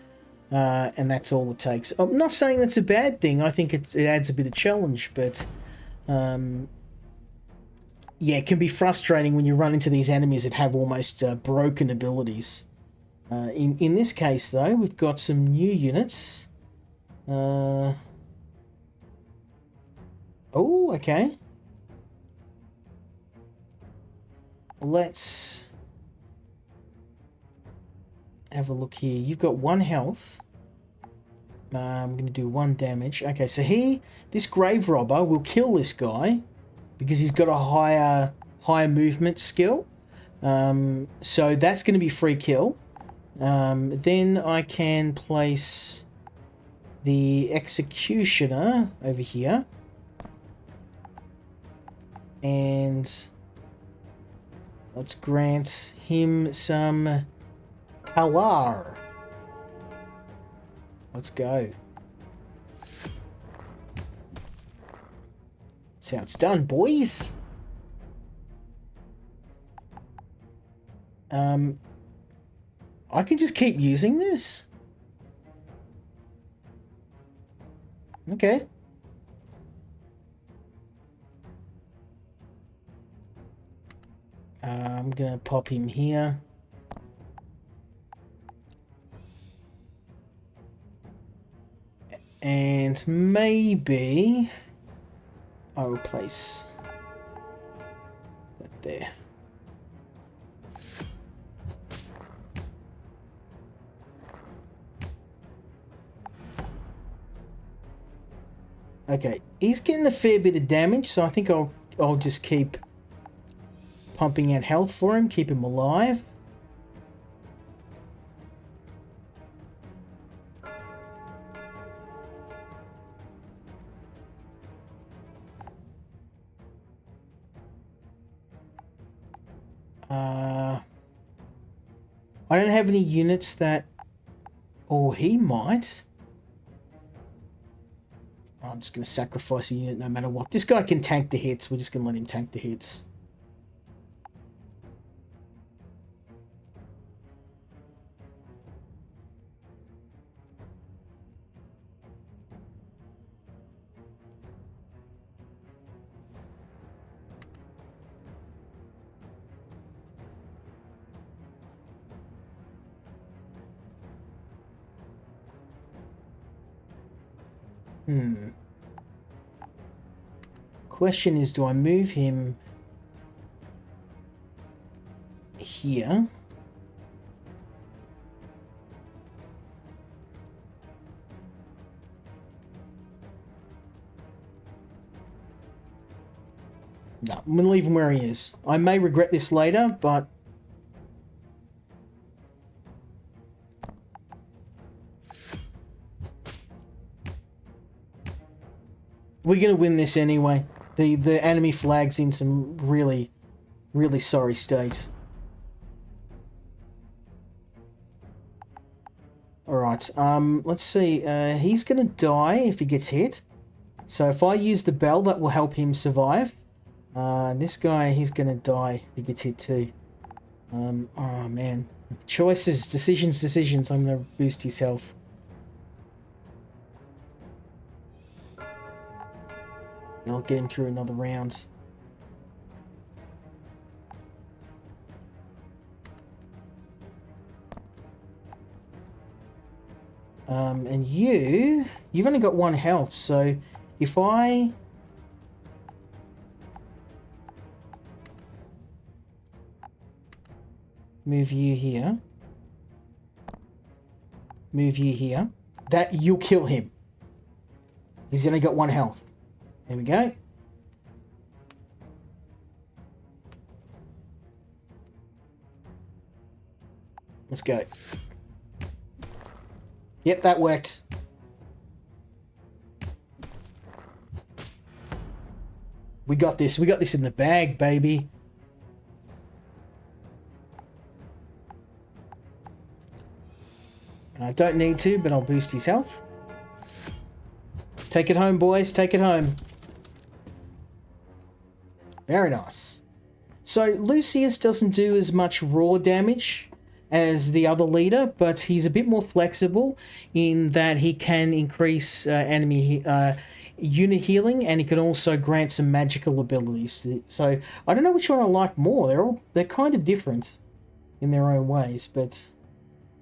and that's all it takes. I'm not saying that's a bad thing. I think it adds a bit of challenge, but yeah, it can be frustrating when you run into these enemies that have almost broken abilities. In this case, though, we've got some new units. Oh, okay. Let's have a look here. You've got 1 health. I'm going to do 1 damage. Okay, so this grave robber will kill this guy because he's got a higher movement skill. So that's going to be free kill. Then I can place the executioner over here. And let's grant him some power. Let's go. That's how it's done, boys. I can just keep using this. Okay. I'm gonna pop him here. And maybe I'll place that there. Okay, he's getting a fair bit of damage, so I think I'll just keep pumping out health for him, keep him alive. I don't have any units that... Or he might. I'm just going to sacrifice a unit no matter what. This guy can tank the hits. We're just going to let him tank the hits. Question is, do I move him here? No, I'm going to leave him where he is. I may regret this later, but... We're going to win this anyway. The enemy flag's in some really, really sorry state. Alright, let's see. He's going to die if he gets hit. So if I use the bell, that will help him survive. This guy, he's going to die if he gets hit too. Oh man. Choices, decisions. I'm going to boost his health. I'll get him through another round. And you've only got 1 health, so if I... move you here, that you'll kill him. He's only got 1 health. There we go. Let's go. Yep, that worked. We got this. We got this in the bag, baby. I don't need to, but I'll boost his health. Take it home, boys. Take it home. Very nice. So Lucius doesn't do as much raw damage as the other leader, but he's a bit more flexible in that he can increase enemy unit healing, and he can also grant some magical abilities. So I don't know which one I like more. They're kind of different in their own ways, but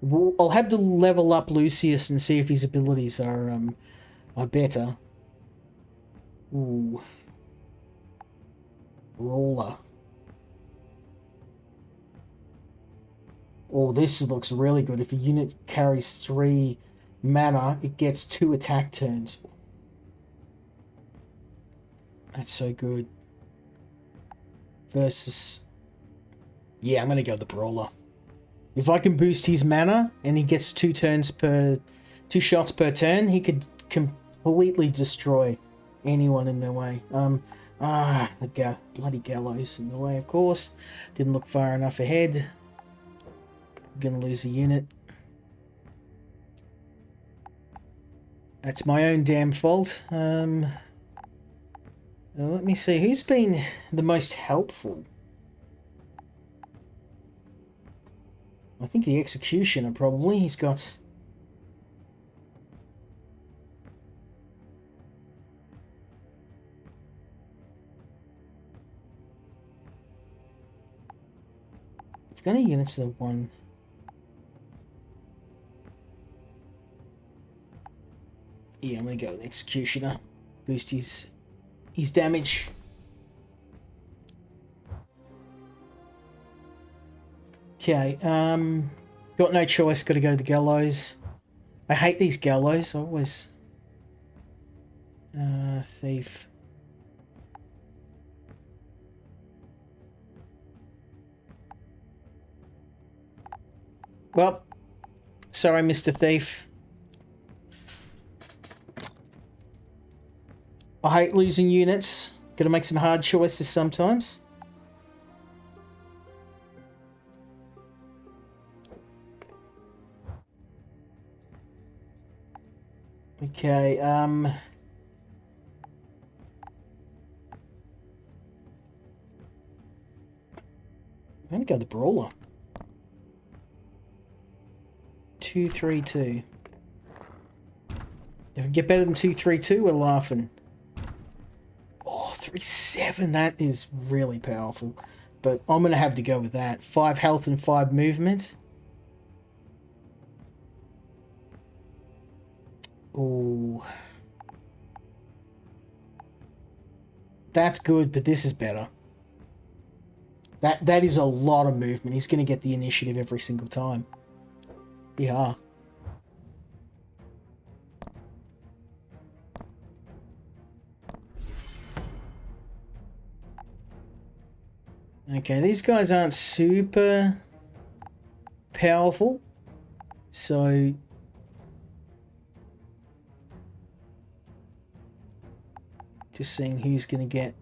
I'll have to level up Lucius and see if his abilities are better. Ooh. Brawler. Oh, this looks really good. If a unit carries 3 mana, it gets 2 attack turns. That's so good. Versus... Yeah, I'm going to go with the Brawler. If I can boost his mana and he gets 2 shots per turn, he could completely destroy anyone in their way. The bloody gallows in the way, of course. Didn't look far enough ahead. Gonna lose a unit. That's my own damn fault. Let me see, who's been the most helpful? I think the Executioner, probably. He's got... I've got any units that won. Yeah, I'm gonna go with Executioner. Boost his damage. Okay, got no choice, gotta go to the gallows. I hate these gallows, I always... thief. Well, sorry, Mr. Thief. I hate losing units. Gotta make some hard choices sometimes. Okay, I'm gonna go the Brawler. 232. If we get better than 232, we're laughing. Oh, 37, that is really powerful. But I'm gonna have to go with that. 5 health and 5 movement. Oh. That's good, but this is better. That is a lot of movement. He's going to get the initiative every single time. Yeah. Okay, these guys aren't super powerful. So just seeing who's going to get...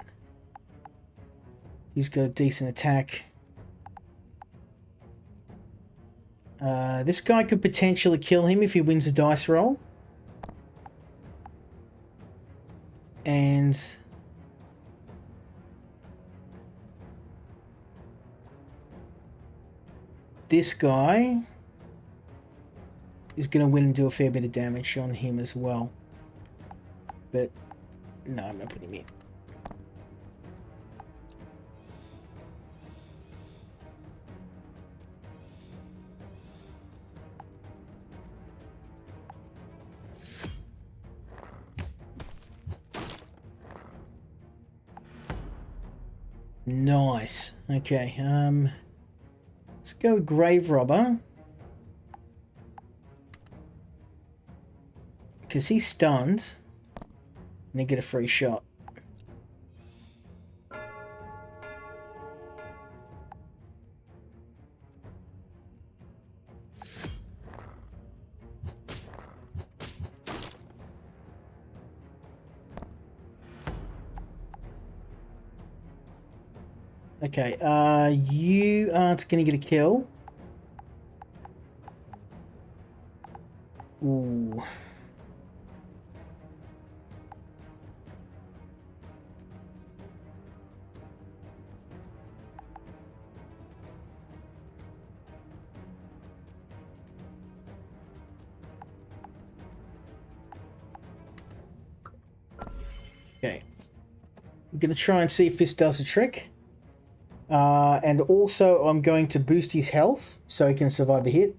He's got a decent attack. This guy could potentially kill him if he wins a dice roll. And... this guy is going to win and do a fair bit of damage on him as well. But, no, I'm going to put him in. Nice. Okay, let's go Grave Robber. Because he's stunned. And they get a free shot. Okay, you aren't going to get a kill. Ooh. Okay. I'm going to try and see if this does a trick. And also I'm going to boost his health so he can survive a hit.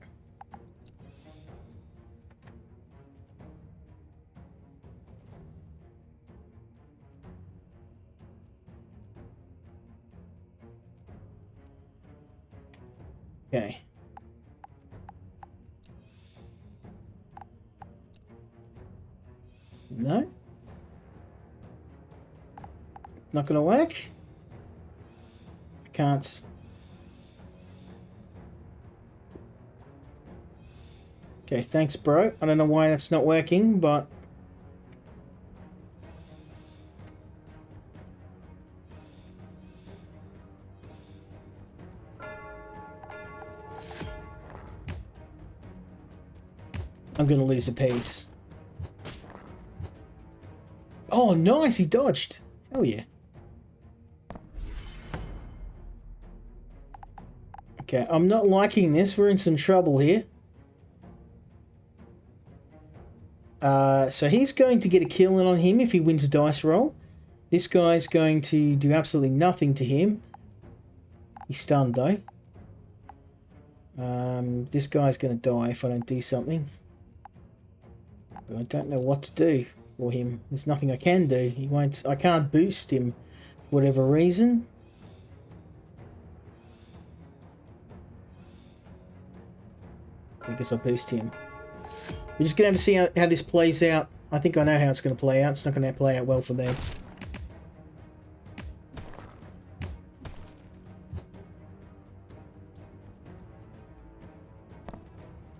Okay. No. Not gonna work. I can't. Okay, thanks, bro. I don't know why that's not working, but... I'm gonna lose a piece. Oh, nice! He dodged. Hell yeah. Okay, I'm not liking this. We're in some trouble here. So he's going to get a kill in on him if he wins a dice roll. This guy's going to do absolutely nothing to him. He's stunned though. This guy's going to die if I don't do something. But I don't know what to do for him. There's nothing I can do. He won't. I can't boost him for whatever reason. I guess I'll boost him. We're just going to have to see how this plays out. I think I know how it's going to play out. It's not going to play out well for me.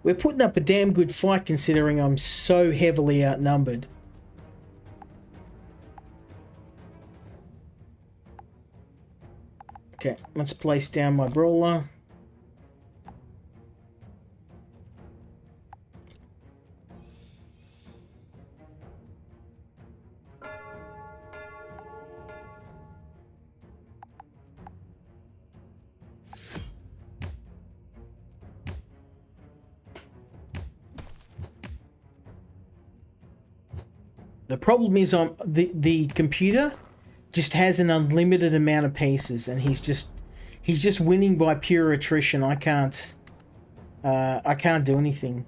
We're putting up a damn good fight considering I'm so heavily outnumbered. Okay, let's place down my brawler. The problem is the computer just has an unlimited amount of pieces, and he's just winning by pure attrition. I can't do anything.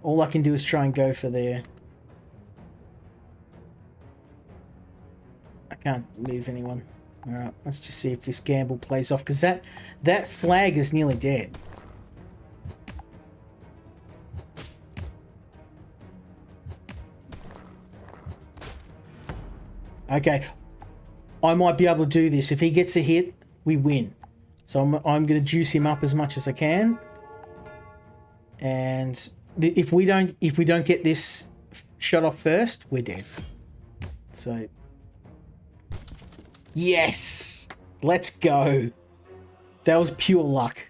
All I can do is try and go for there. I can't move anyone. All right, let's just see if this gamble plays off, because that flag is nearly dead. Okay, I might be able to do this. If he gets a hit, we win. So I'm going to juice him up as much as I can. And if we don't get this shot off first, we're dead. So yes, let's go. That was pure luck.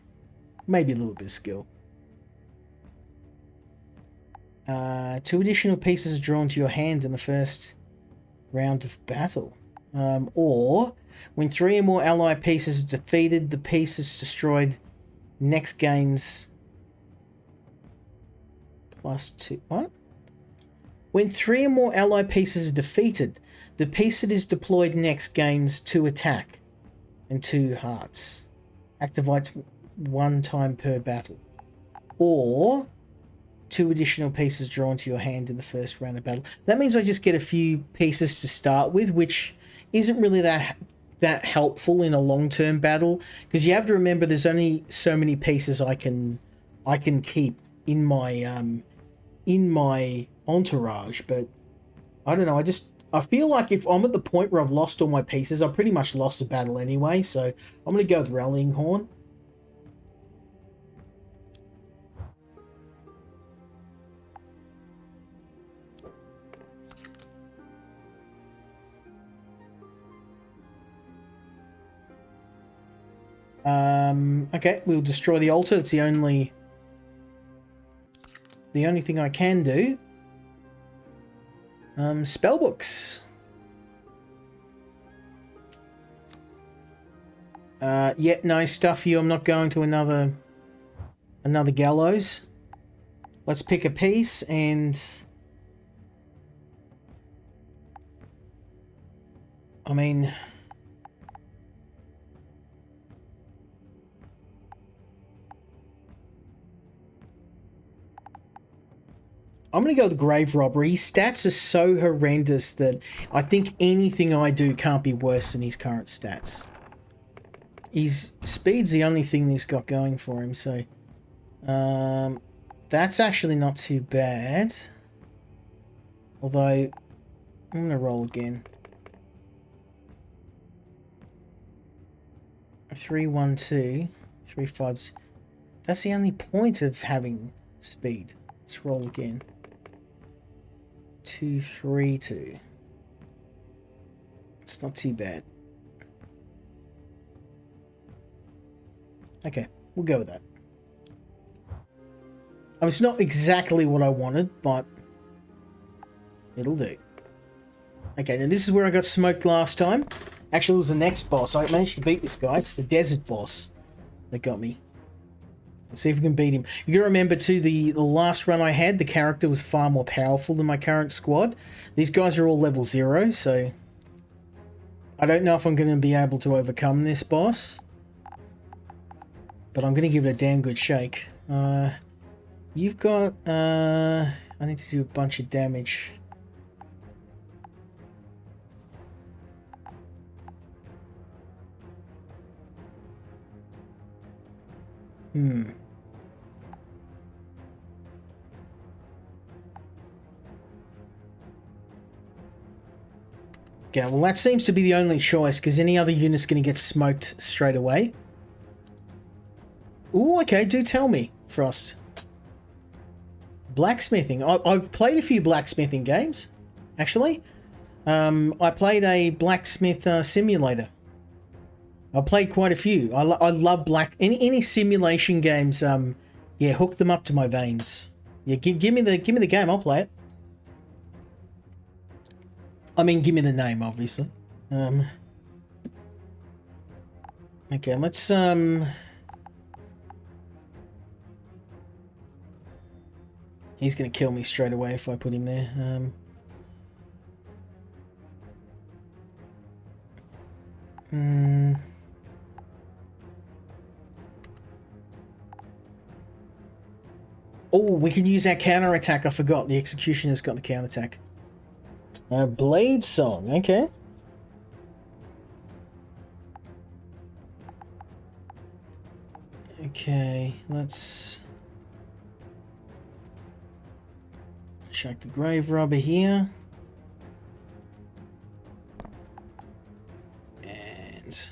Maybe a little bit of skill. 2 additional pieces are drawn to your hand in the first round of battle. Or when 3 or more ally pieces are defeated, the pieces destroyed next gains +2. What? When 3 or more ally pieces are defeated, the piece that is deployed next gains 2 attack and 2 hearts. Activates 1 time per battle. Or 2 additional pieces drawn to your hand in the first round of battle. That means I just get a few pieces to start with, which isn't really that helpful in a long-term battle, because you have to remember there's only so many pieces I can keep in my entourage. But I don't know, I feel like if I'm at the point where I've lost all my pieces, I've pretty much lost the battle anyway, so I'm going to go with Rallying Horn. Okay, we'll destroy the altar. It's the only thing I can do. Spellbooks. Yeah, no, stuff you. I'm not going to another gallows. Let's pick a piece and I mean, I'm going to go with Grave Robber. His stats are so horrendous that I think anything I do can't be worse than his current stats. His speed's the only thing he's got going for him, so that's actually not too bad. Although, I'm going to roll again. 3, 1, 2, 3, 5. That's the only point of having speed. Let's roll again. 2, 3, 2. It's not too bad. Okay, we'll go with that. It's not exactly what I wanted, but it'll do. Okay, now this is where I got smoked last time. Actually, it was the next boss. I managed to beat this guy. It's the desert boss that got me. Let's see if we can beat him. You gotta remember too, the last run I had, the character was far more powerful than my current squad. These guys are all level 0, so I don't know if I'm gonna be able to overcome this boss. But I'm gonna give it a damn good shake. You've got I need to do a bunch of damage. Okay, well that seems to be the only choice, because any other unit's going to get smoked straight away. Ooh, okay, do tell me, Frost. Blacksmithing. I've played a few blacksmithing games, actually. I played a blacksmith simulator. I played quite a few. I love any simulation games. Yeah, hook them up to my veins. Yeah, give me the game. I'll play it. I mean, give me the name, obviously. Okay, let's he's gonna kill me straight away if I put him there. Oh, we can use our counter attack. I forgot the executioner's got the counter attack. Blade Song. Okay. Okay, let's check the grave robber here. And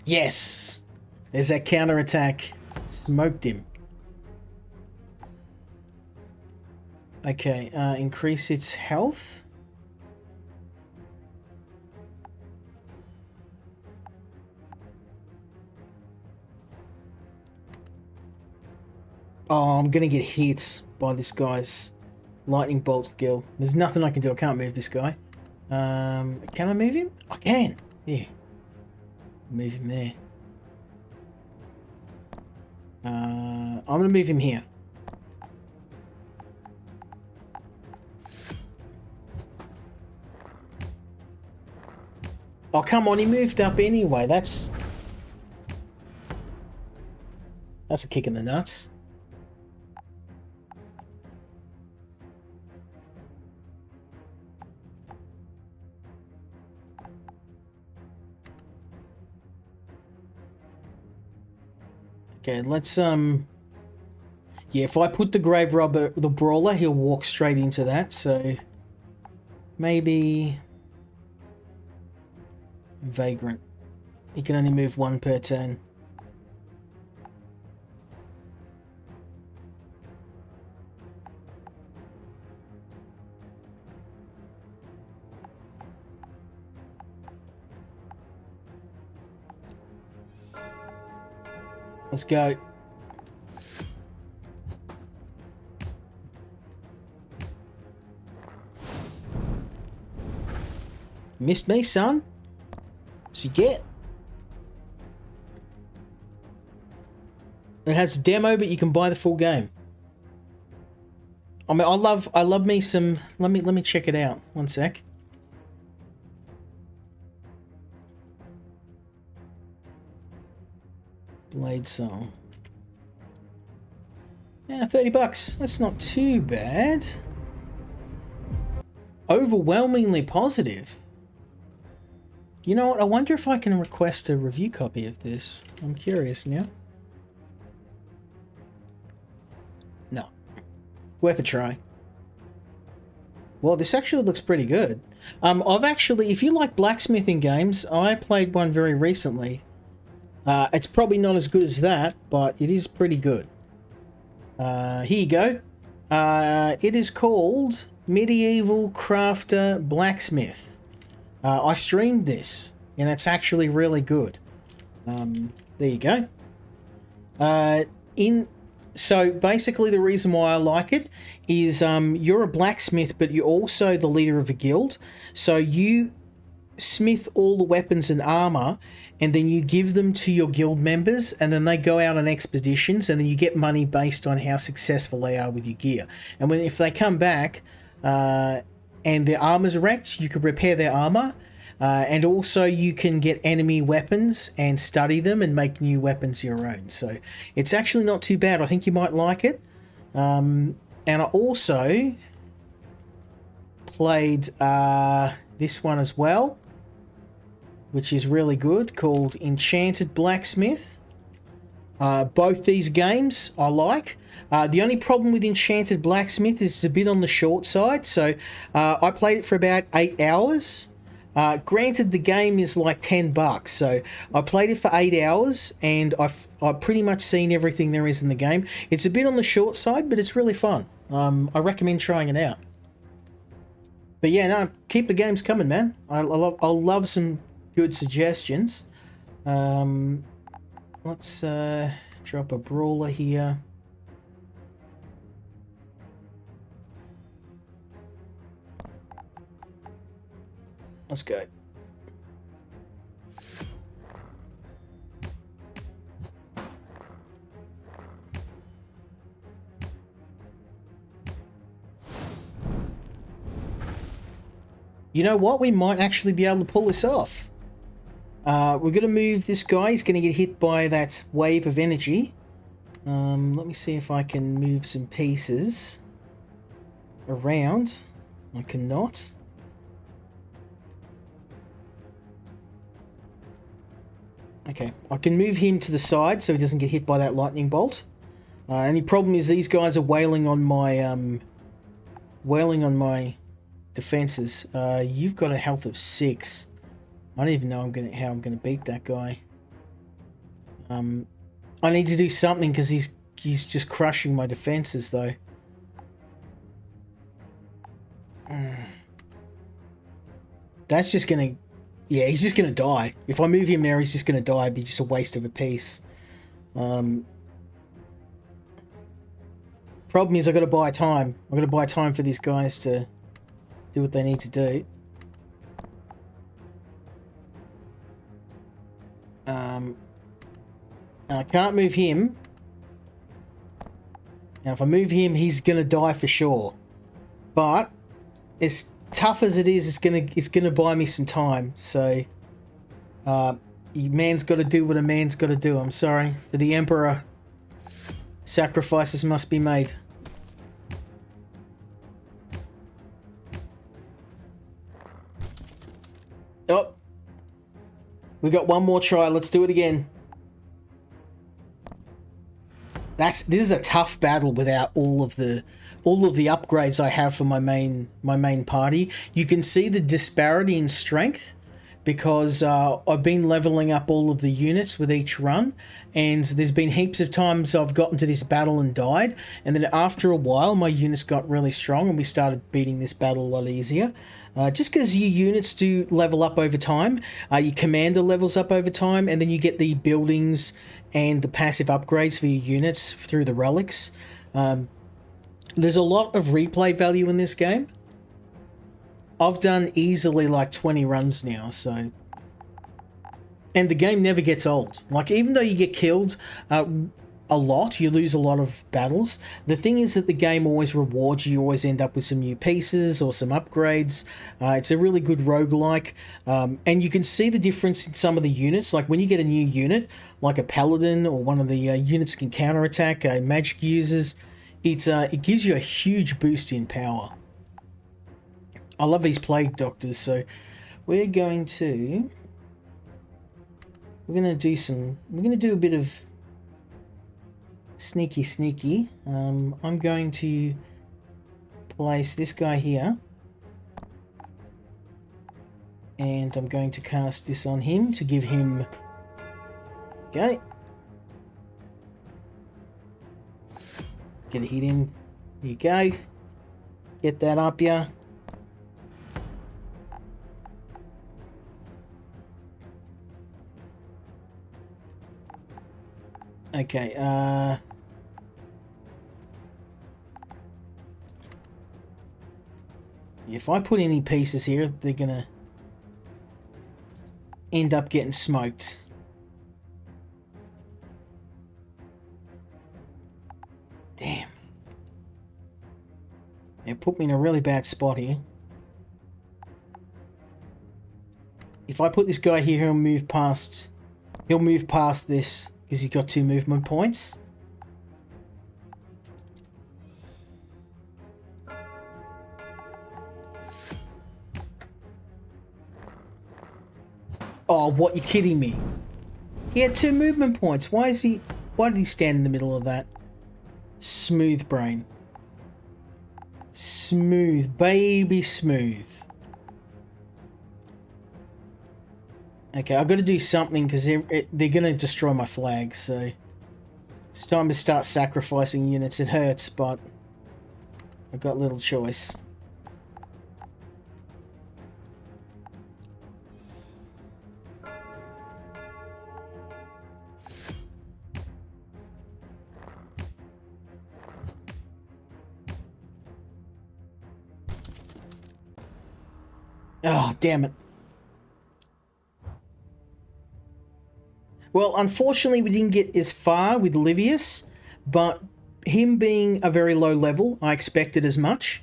yes! There's that counter attack. Smoked him. Okay, increase its health. Oh, I'm gonna get hit by this guy's lightning bolt skill. There's nothing I can do. I can't move this guy. Can I move him? I can. Yeah. Move him there. I'm gonna move him here. Oh, come on, he moved up anyway. That's a kick in the nuts. Okay, let's yeah, if I put the grave robber, the brawler, he'll walk straight into that, so maybe Vagrant. He can only move one per turn. Let's go. Missed me, son. So you get. It has a demo, but you can buy the full game. I mean, I love me some. Let me check it out. One sec. Blade Song. Yeah, $30. That's not too bad. Overwhelmingly positive. You know what? I wonder if I can request a review copy of this. I'm curious now. No. Worth a try. Well, this actually looks pretty good. I've actually, if you like blacksmithing games, I played one very recently. It's probably not as good as that, but it is pretty good. Here you go. It is called Medieval Crafter Blacksmith. I streamed this, and it's actually really good. There you go. So basically the reason why I like it is you're a blacksmith, but you're also the leader of a guild. So you smith all the weapons and armor, and then you give them to your guild members, and then they go out on expeditions, and then you get money based on how successful they are with your gear. And if they come back and their armor's wrecked, you can repair their armor, and also you can get enemy weapons and study them and make new weapons your own. So it's actually not too bad. I think you might like it. And I also played this one as well, which is really good, called Enchanted Blacksmith. Both these games I like. The only problem with Enchanted Blacksmith is it's a bit on the short side, so I played it for about 8 hours. Granted, the game is like $10, so I played it for 8 hours, and I've pretty much seen everything there is in the game. It's a bit on the short side, but it's really fun. I recommend trying it out. But yeah, no, keep the games coming, man. I'll love some good suggestions. Let's drop a brawler here. Let's go. You know what? We might actually be able to pull this off. We're going to move this guy. He's going to get hit by that wave of energy. Let me see if I can move some pieces around. I cannot. Okay, I can move him to the side so he doesn't get hit by that lightning bolt. Only problem is these guys are wailing on my defenses. You've got a health of 6. I don't even know how I'm gonna beat that guy. I need to do something because he's just crushing my defenses though. That's just gonna, yeah, he's just gonna die. If I move him there, he's just gonna die. It'd be just a waste of a piece. Problem is, I got to buy time. I got to buy time for these guys to do what they need to do. I can't move him. Now, if I move him, he's gonna die for sure. But as tough as it is, it's gonna buy me some time. So, man's got to do what a man's got to do. I'm sorry for the Emperor. Sacrifices must be made. Oh, we got one more try. Let's do it again. This is a tough battle without all of the upgrades I have for my main party. You can see the disparity in strength because I've been leveling up all of the units with each run, and there's been heaps of times I've gotten to this battle and died, and then after a while my units got really strong and we started beating this battle a lot easier. Just because your units do level up over time, your commander levels up over time, and then you get the buildings and the passive upgrades for your units through the relics. There's a lot of replay value in this game. I've done easily like 20 runs now, so... And the game never gets old. Like, even though you get killed a lot, you lose a lot of battles, the thing is that the game always rewards you. You always end up with some new pieces or some upgrades. It's a really good roguelike. And you can see the difference in some of the units. Like, when you get a new unit, like a paladin or one of the units can counterattack magic users, it gives you a huge boost in power. I love these plague doctors, so we're going to do a bit of sneaky. I'm going to place this guy here, and I'm going to cast this on him to give him, okay, get a hit in. Here you go, get that up here. Okay, if I put any pieces here, they're gonna end up getting smoked. Damn. It put me in a really bad spot here. If I put this guy here, he'll move past this, because he's got 2 movement points. Oh, what? You're kidding me. He had 2 movement points. Why did he stand in the middle of that? Smooth brain. Smooth. Baby smooth. Okay, I've got to do something because they're going to destroy my flag, so it's time to start sacrificing units. It hurts, but I've got little choice. Oh, damn it. Well, unfortunately, we didn't get as far with Livius, but him being a very low level, I expected as much.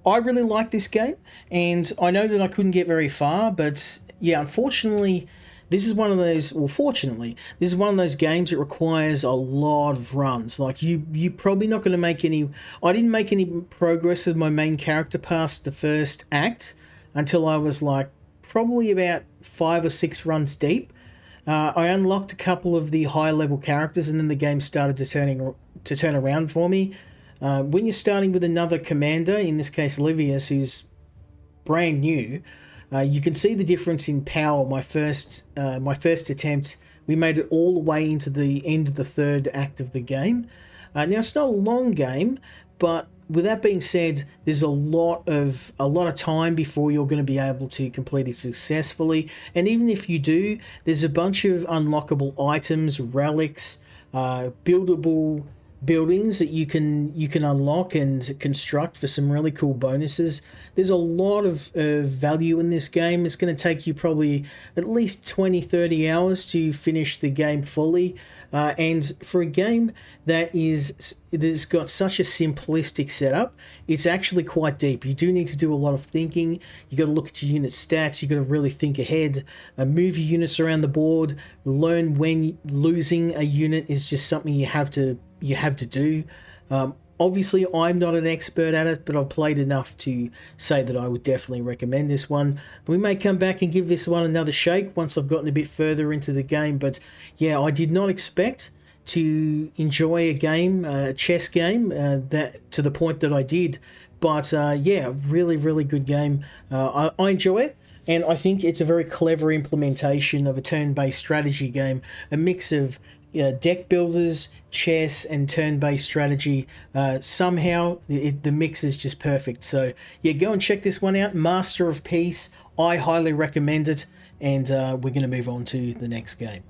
I really like this game, and I know that I couldn't get very far, but yeah, unfortunately, this is one of those. Well, fortunately, this is one of those games that requires a lot of runs. Like you're probably not going to make any. I didn't make any progress with my main character past the first act until I was like probably about 5 or 6 runs deep. I unlocked a couple of the high level characters, and then the game started to turn around for me. When you're starting with another commander, in this case Livius, who's brand new, you can see the difference in power. My first attempt, we made it all the way into the end of the third act of the game. Now it's not a long game, but with that being said, there's a lot of time before you're going to be able to complete it successfully. And even if you do, there's a bunch of unlockable items, relics, buildable buildings that you can unlock and construct for some really cool bonuses. There's a lot of value in this game. It's going to take you probably at least 20-30 hours to finish the game fully, and for a game that's got such a simplistic setup, it's actually quite deep. You do need to do a lot of thinking. You got to look at your unit stats. You got to really think ahead, move your units around the board, learn when losing a unit is just something you have to do. Obviously, I'm not an expert at it, but I've played enough to say that I would definitely recommend this one. We may come back and give this one another shake once I've gotten a bit further into the game, but yeah, I did not expect to enjoy a game, a chess game, that to the point that I did. But yeah, really, really good game. I enjoy it. And I think it's a very clever implementation of a turn-based strategy game, a mix of deck builders, chess, and turn-based strategy. Somehow, the mix is just perfect. So yeah, go and check this one out. Master of Peace. I highly recommend it. And we're going to move on to the next game.